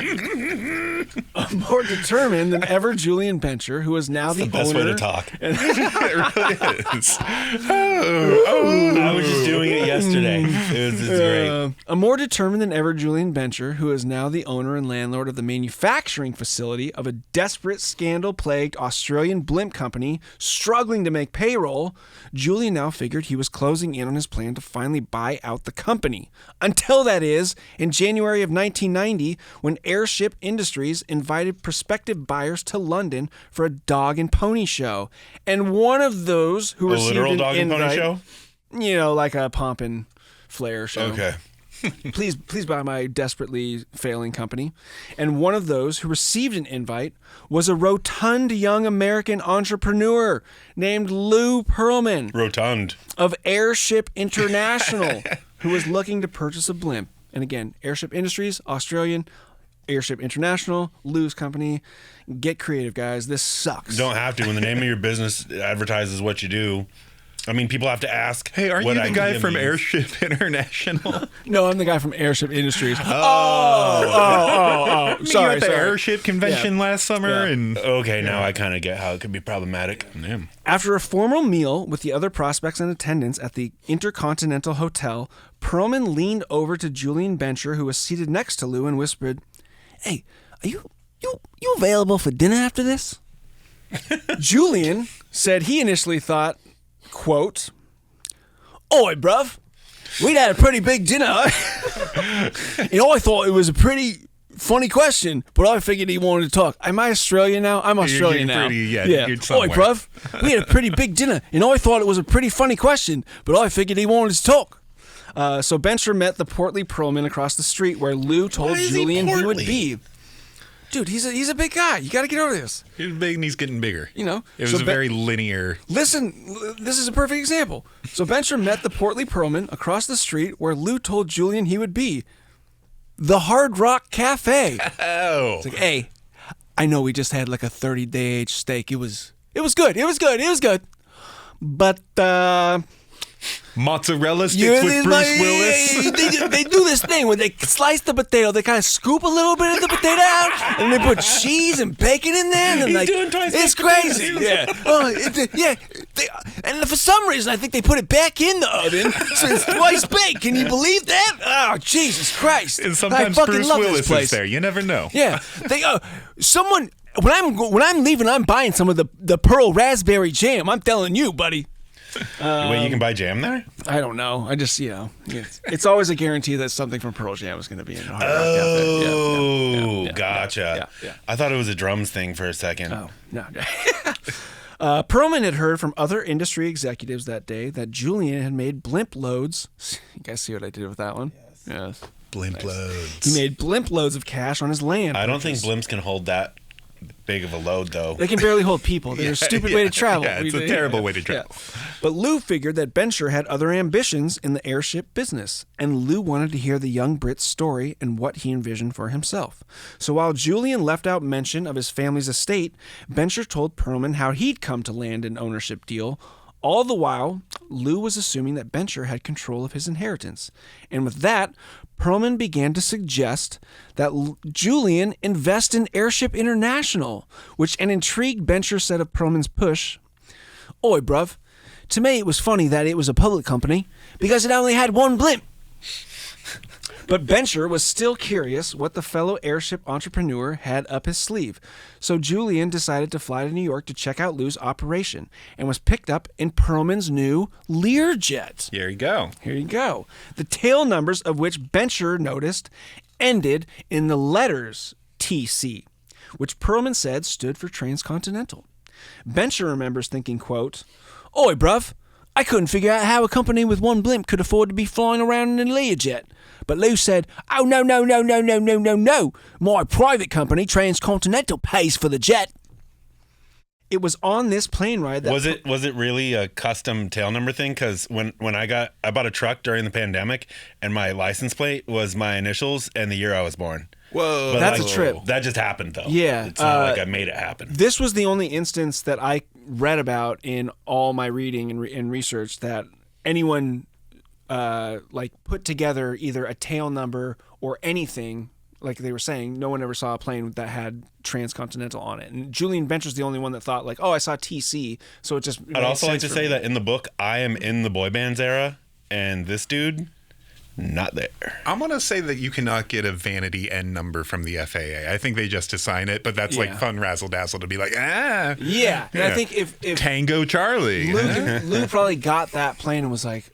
More determined than ever, Julian Bencher, who is now the Best owner. way to talk. It really is. I was just doing it yesterday. It's great. A more determined than ever Julian Bencher, who is now the owner and landlord of the manufacturing facility of a desperate scandal-plagued Australian blimp company struggling to make payroll, Julian now figured he was closing in on his plan to finally buy out the company. Until that is, in January of 1990, when Airship Industries invited prospective buyers to London for a dog and pony show. And one of those who A received literal an dog and pony invite, show? you know, like a pomp and flair show. Okay. please buy my desperately failing company. And one of those who received an invite was a rotund young American entrepreneur named Lou Pearlman Rotund. of Airship International, who was looking to purchase a blimp. And again, Airship Industries, Australian, Airship International, Lou's company. Get creative, guys. This sucks. Don't have to. When the name of your business advertises what you do, I mean, people have to ask. Hey, aren't what you the guy idea from means. Airship International? No, I'm the guy from Airship Industries. You Sorry, at the sorry. Airship convention last summer, Yeah. and Okay, now I kind of get how it could be problematic. yeah. After a formal meal with the other prospects and attendants at the Intercontinental Hotel, Pearlman leaned over to Julian Bencher, who was seated next to Lou, and whispered, "Hey, are you available for dinner after this?" Julian said he initially thought, quote, "Oi, bruv, we'd had a pretty big dinner. I thought it was a pretty funny question, but I figured he wanted to talk." Am I Australian now? I'm Australian now. You're Oi, somewhere. bruv, we had a pretty big dinner, and I thought it was a pretty funny question, but I figured he wanted to talk. So Bencher met the portly Pearlman across the street where Lou told Why is he Julian he would portly? be. Dude, he's a big guy. You got to get over this. He's big and he's getting bigger. You know, It was so a very linear. Listen, this is a perfect example. So Bencher met the portly Pearlman across the street where Lou told Julian he would be. The Hard Rock Cafe. Oh. It's like, hey, I know we just had like a 30-day aged steak. It was good. It was good. But Mozzarella sticks with Bruce Willis. They do this thing where they slice the potato, they kind of scoop a little bit of the potato out, and they put cheese and bacon in there, and He's like doing twice it's baked crazy. potatoes. And for some reason, I think they put it back in the oven, so it's twice baked. Can you believe that? Oh, Jesus Christ! And sometimes I fucking Bruce love this Willis place. is there. You never know. Yeah, they someone when I'm leaving, I'm buying some of the Pearl raspberry jam. I'm telling you, buddy. Wait, you can buy jam there? I don't know. I just it's always a guarantee that something from Pearl Jam is going to be in Hard Rock Cafe. Oh, gotcha. yeah. I thought it was a drums thing for a second. Oh no. Pearlman had heard from other industry executives that day that Julian had made blimp loads. You guys see what I did with that one? Yes. Blimp loads. He made blimp loads of cash on his land. I don't think blimps can hold that big of a load, though. They can barely hold people. They're a stupid way to travel. Yeah, it's a terrible way to travel. But Lou figured that Bencher had other ambitions in the airship business, and Lou wanted to hear the young Brit's story and what he envisioned for himself. So while Julian left out mention of his family's estate, Bencher told Pearlman how he'd come to land an ownership deal. All the while, Lou was assuming that Bencher had control of his inheritance. And with that, Pearlman began to suggest that Julian invest in Airship International, which an intrigued Bencher said of Pearlman's push, "Oi, bruv, to me it was funny that it was a public company because it only had one blimp." But Bencher was still curious what the fellow airship entrepreneur had up his sleeve. So Julian decided to fly to New York to check out Lou's operation and was picked up in Pearlman's new Learjet. Here you go. Here you go. The tail numbers of which Bencher noticed ended in the letters TC, which Pearlman said stood for Transcontinental. Bencher remembers thinking, quote, "Oi, bruv, I couldn't figure out how a company with one blimp could afford to be flying around in a Learjet. But Lou said, oh, no. My private company, Transcontinental, pays for the jet." It was on this plane ride that... Was it really a custom tail number thing? Because when I bought a truck during the pandemic, and my license plate was my initials and the year I was born. Whoa. But That's a trip. That just happened, though. Yeah, It's not like I made it happen. This was the only instance that I read about in all my reading and research that anyone put together either a tail number or anything. Like they were saying, no one ever saw a plane that had Transcontinental on it. And Julian Bencher's the only one that thought, like, oh, I saw TC. So it just... I'd also like to say that in the book, I am in the boy bands era, and this dude, not there. I'm going to say that you cannot get a vanity N number from the FAA. I think they just assign it, but that's like fun razzle-dazzle to be like, Yeah. And I think if Tango Charlie. Lou probably got that plane and was like,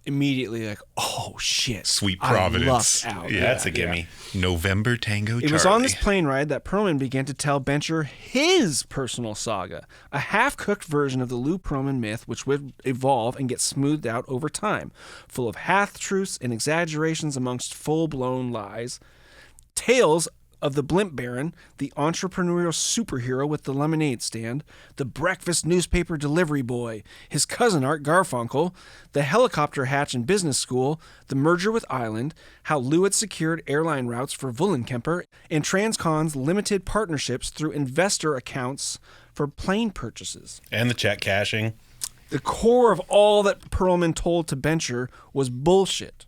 immediately like, oh shit, Sweet I Providence. lucked out. Yeah. That's a gimme. November Tango Charlie. It was on this plane ride that Pearlman began to tell Bencher his personal saga, a half-cooked version of the Lou Pearlman myth which would evolve and get smoothed out over time, full of half-truths and exaggerations amongst full-blown lies. Tales of the Blimp Baron, the entrepreneurial superhero with the lemonade stand, the breakfast newspaper delivery boy, his cousin Art Garfunkel, the helicopter hatch in business school, the merger with Island, how Lou had secured airline routes for Wullenkemper, and Transcon's limited partnerships through investor accounts for plane purchases. And the check cashing. The core of all that Pearlman told to Bencher was bullshit.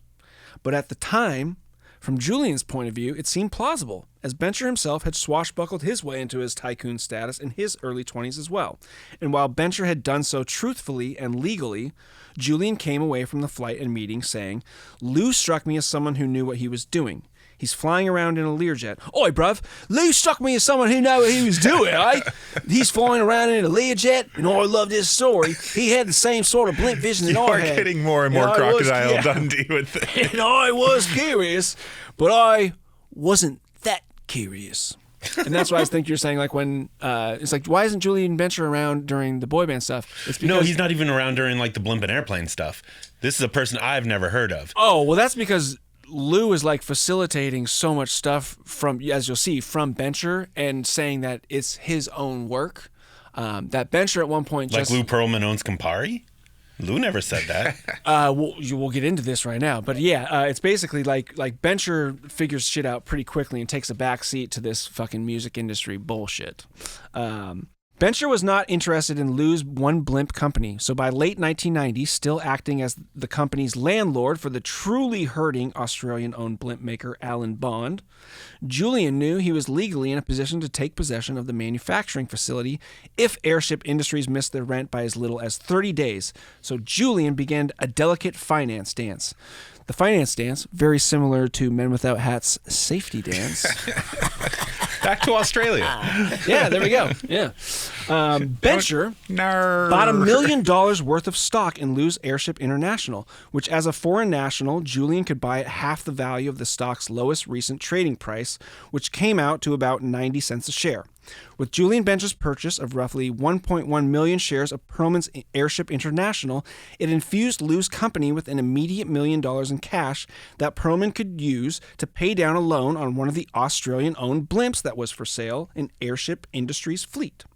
But at the time, from Julian's point of view, it seemed plausible, as Bencher himself had swashbuckled his way into his tycoon status in his early 20s as well. And while Bencher had done so truthfully and legally, Julian came away from the flight and meeting saying, Lou struck me as someone who knew what he was doing. He's flying around in a Learjet. Oi, bruv, Lou struck me as someone who knew what he was doing, eh? He's flying around in a Learjet, and I loved his story. He had the same sort of blimp vision that You I are had. getting more and more Crocodile Dundee with it. And I was curious, but I wasn't that curious. And that's why I think you're saying, like, when it's like, why isn't Julian Bencher around during the boy band stuff? It's because, No, he's not even around during like the blimp and airplane stuff. This is a person I've never heard of. Oh, well, that's because Lou is like facilitating so much stuff from, as you'll see, from Bencher and saying that it's his own work. That Bencher at one point Like just... Lou Pearlman owns Campari? Lou never said that. We'll get into this right now, but yeah, it's basically like Bencher figures shit out pretty quickly and takes a back seat to this fucking music industry bullshit. Bencher was not interested in Lou's one blimp company, so by late 1990, still acting as the company's landlord for the truly hurting Australian-owned blimp maker Alan Bond, Julian knew he was legally in a position to take possession of the manufacturing facility if Airship Industries missed their rent by as little as 30 days, so Julian began a delicate finance dance. The finance dance, very similar to Men Without Hats' safety dance. Back to Australia. Yeah, there we go. Yeah. Bencher bought $1 million worth of stock in Lou's Airship International, which as a foreign national, Julian could buy at half the value of the stock's lowest recent trading price, which came out to about 90 cents a share. With Julian Bencher's purchase of roughly 1.1 million shares of Pearlman's Airship International, it infused Lou's company with an immediate $1 million in cash that Pearlman could use to pay down a loan on one of the Australian-owned blimps that was for sale in Airship Industries' fleet.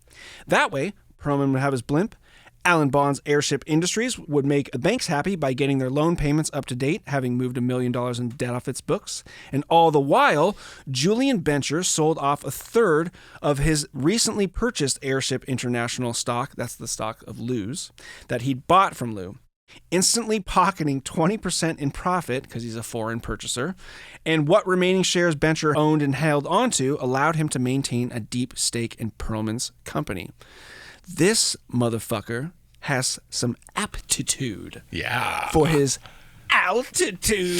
That way, Pearlman would have his blimp, Alan Bond's Airship Industries would make the banks happy by getting their loan payments up to date, having moved $1 million in debt off its books. And all the while, Julian Bencher sold off a third of his recently purchased Airship International stock, that's the stock of Lou's, that he'd bought from Lou, instantly pocketing 20% in profit because he's a foreign purchaser. And what remaining shares Bencher owned and held onto allowed him to maintain a deep stake in Pearlman's company. This motherfucker has some aptitude for his altitude.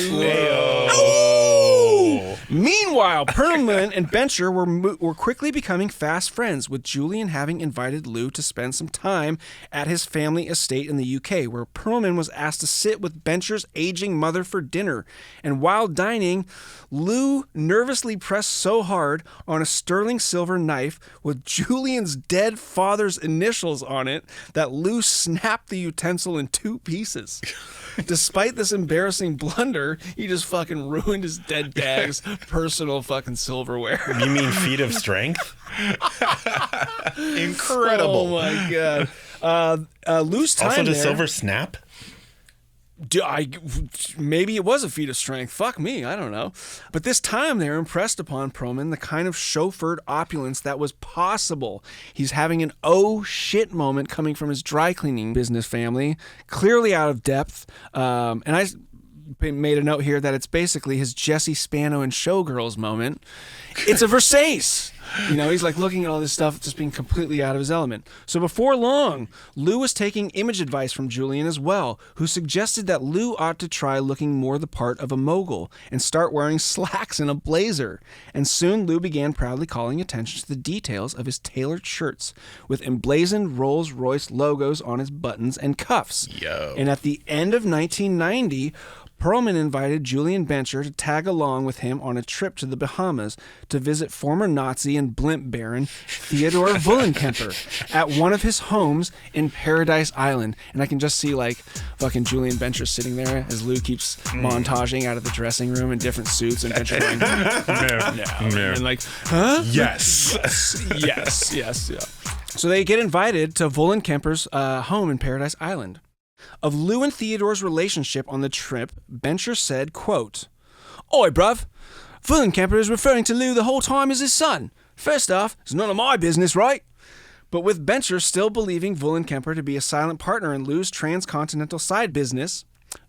Oh! Meanwhile, Pearlman and Bencher were quickly becoming fast friends, with Julian having invited Lou to spend some time at his family estate in the UK, where Pearlman was asked to sit with Bencher's aging mother for dinner. And while dining, Lou nervously pressed so hard on a sterling silver knife with Julian's dead father's initials on it that Lou snapped the utensil in 2 pieces. Despite this embarrassing blunder, he just fucking ruined his dead dad's personal fucking silverware. You mean feat of strength? Incredible. Oh my god. Lou's time Also, does there, silver snap? maybe it was a feat of strength. Fuck me, I don't know. But this time there impressed upon Pearlman the kind of chauffeured opulence that was possible. He's having an oh shit moment coming from his dry cleaning business family, clearly out of depth. And I made a note here that it's basically his Jesse Spano and Showgirls moment. It's a Versace. You know, he's like looking at all this stuff, just being completely out of his element. So before long, Lou was taking image advice from Julian as well, who suggested that Lou ought to try looking more the part of a mogul and start wearing slacks and a blazer. And soon Lou began proudly calling attention to the details of his tailored shirts with emblazoned Rolls-Royce logos on his buttons and cuffs. Yo. And at the end of 1990, Pearlman invited Julian Bencher to tag along with him on a trip to the Bahamas to visit former Nazi and blimp baron Theodore Wollenkemper at one of his homes in Paradise Island. And I can just see like fucking Julian Bencher sitting there as Lou keeps montaging out of the dressing room in different suits, and Bencher going, no. And like, huh? Yes. Yes, yeah. So they get invited to Wollenkemper's home in Paradise Island. Of Lou and Theodore's relationship on the trip, Bencher said, quote, "Oi, bruv, Wollenkemper is referring to Lou the whole time as his son. First off, it's none of my business, right?" But with Bencher still believing Wollenkemper to be a silent partner in Lou's transcontinental side business,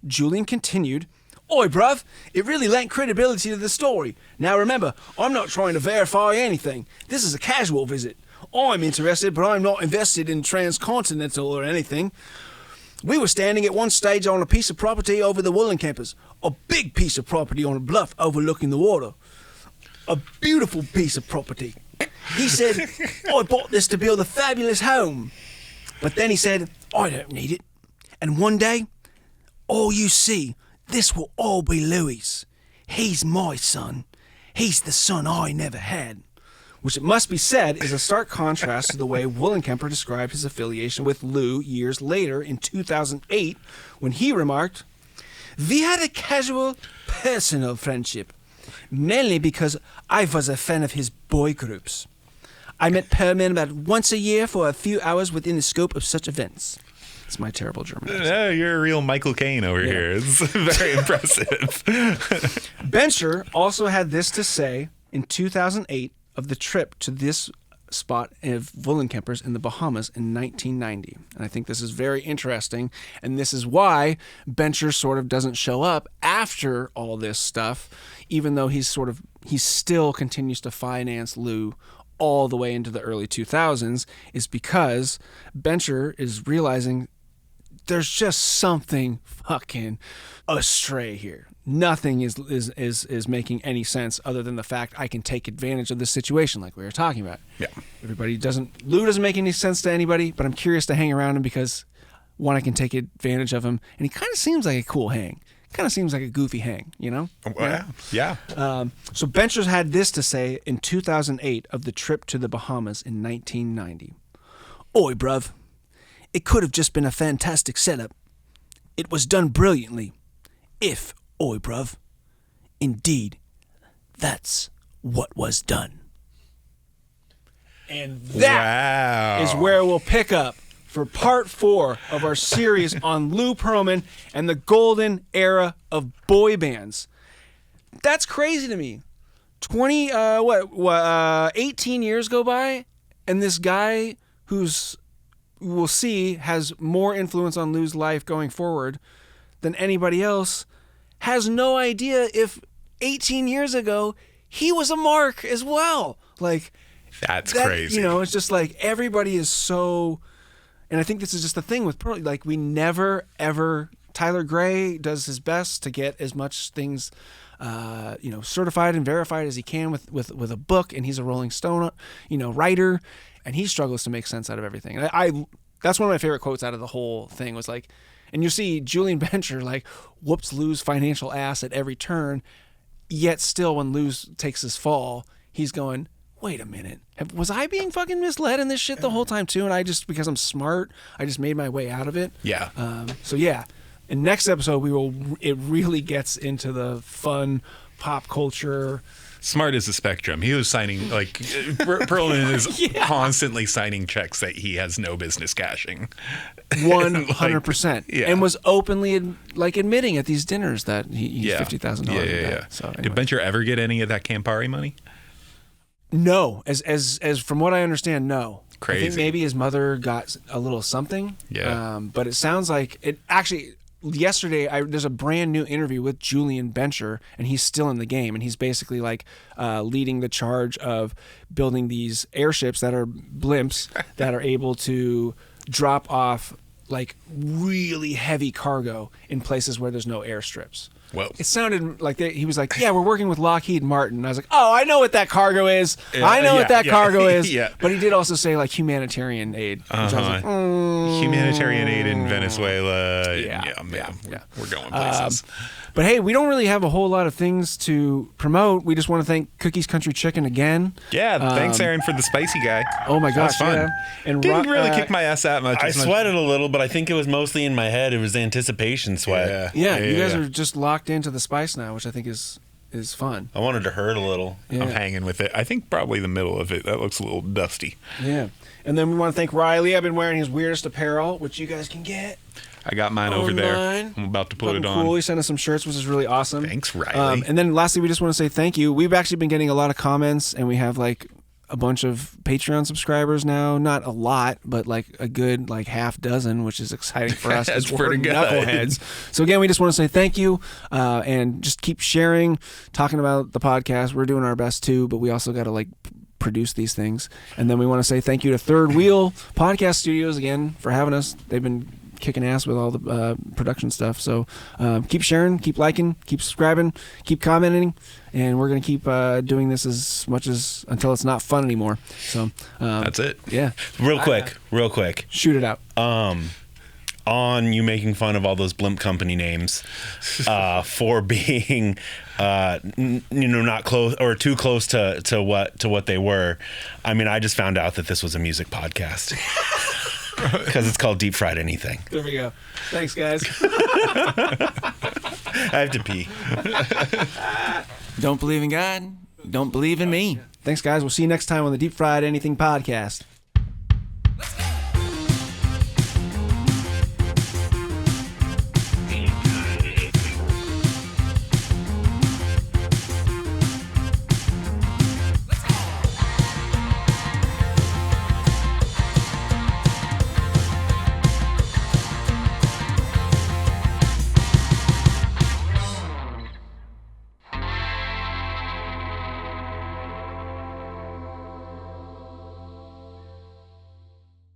Julian continued, "Oi, bruv, it really lent credibility to the story. Now remember, I'm not trying to verify anything. This is a casual visit. I'm interested, but I'm not invested in transcontinental or anything. We were standing at one stage on a piece of property over the Wollenkempers, a big piece of property on a bluff overlooking the water. A beautiful piece of property. He said, I bought this to build a fabulous home. But then he said, I don't need it. And one day, all you see, this will all be Louis. He's my son. He's the son I never had." Which, it must be said, is a stark contrast to the way Wollenkemper described his affiliation with Lou years later in 2008, when he remarked, "We had a casual, personal friendship, mainly because I was a fan of his boy groups. I met Pearlman about once a year for a few hours within the scope of such events." It's my terrible German accent. No, you're a real Michael Caine over here. It's very impressive. Bencher also had this to say in 2008 of the trip to this spot of Wollenkemper's in the Bahamas in 1990. And I think this is very interesting, and this is why Bencher sort of doesn't show up after all this stuff, even though he still continues to finance Lou all the way into the early 2000s, is because Bencher is realizing there's just something fucking astray here. Nothing is making any sense other than the fact I can take advantage of this situation, like we were talking about. Yeah. Lou doesn't make any sense to anybody, but I'm curious to hang around him because, one, I can take advantage of him, and he kind of seems like a cool hang. Kind of seems like a goofy hang, you know? Yeah. So Bencher's had this to say in 2008 of the trip to the Bahamas in 1990. "Oi, bruv, it could have just been a fantastic setup. It was done brilliantly. If, oi, bruv, indeed, that's what was done." And that is where we'll pick up for part 4 of our series on Lou Pearlman and the golden era of boy bands. That's crazy to me. 18 years go by, and this guy who's, we'll see, has more influence on Lou's life going forward than anybody else, has no idea if 18 years ago he was a mark as well. Like, that's crazy. You know, it's just like everybody is so, and I think this is just the thing with Pearl. Like, we never ever. Tyler Gray does his best to get as much things, certified and verified as he can with a book, and he's a Rolling Stone, writer, and he struggles to make sense out of everything. And I that's one of my favorite quotes out of the whole thing was like. And you see Julian Bencher like whoops Lou's financial ass at every turn, yet still when Lou takes his fall, he's going, wait a minute, was I being fucking misled in this shit the whole time too? And I just, because I'm smart, I just made my way out of it. Yeah. So yeah, in next episode it really gets into the fun pop culture. Smart is a spectrum. He was signing, like, Pearlman is constantly signing checks that he has no business cashing. 100%. Yeah. And was openly, admitting at these dinners that he's $50,000. Yeah. So anyway. Did Bencher ever get any of that Campari money? No. As from what I understand, no. Crazy. I think maybe his mother got a little something. Yeah. But it sounds like, it actually, yesterday there's a brand new interview with Julian Bencher, and he's still in the game, and he's basically like leading the charge of building these airships that are blimps that are able to drop off like really heavy cargo in places where there's no airstrips. Well, It sounded like he was like, yeah, we're working with Lockheed Martin. And I was like, oh, I know what that cargo is. I know what that cargo is. Yeah. But he did also say like humanitarian aid. Which I was like, humanitarian aid in Venezuela. Yeah. We're going places. But hey, we don't really have a whole lot of things to promote. We just want to thank Cookie's Country Chicken again. Thanks, Aaron, for the spicy guy. Oh my That was gosh, fun. yeah. And Didn't really kick my ass that much. I sweated a little, but I think it was mostly in my head. It was anticipation sweat. Yeah, you guys are just locked into the spice now, which I think is fun. I wanted to hurt a little. Yeah. I'm hanging with it. I think probably the middle of it. That looks a little dusty. Yeah. And then we want to thank Riley. I've been wearing his weirdest apparel, which you guys can get. I got mine over there. Online. I'm about to put Fucking it on. cool. He sent us some shirts, which is really awesome. Thanks, Riley. And then lastly, we just want to say thank you. We've actually been getting a lot of comments, and we have like a bunch of Patreon subscribers now. Not a lot, but like a good like half dozen, which is exciting for us. That's 'cause we're pretty good. knuckleheads. So again, we just want to say thank you, and just keep sharing, talking about the podcast. We're doing our best too, but we also got to like produce these things. And then we want to say thank you to Third Wheel Podcast Studios again for having us. They've been kicking ass with all the production stuff. So keep sharing, keep liking, keep subscribing, keep commenting, and we're going to keep doing this as much as until it's not fun anymore. So That's it. Yeah. Real quick. Shoot it out. On you making fun of all those blimp company names for being not close or too close to what they were. I mean, I just found out that this was a music podcast because it's called Deep Fried Anything. There we go. Thanks, guys. I have to pee. Don't believe in God. Don't believe in me. Thanks, guys. We'll see you next time on the Deep Fried Anything podcast.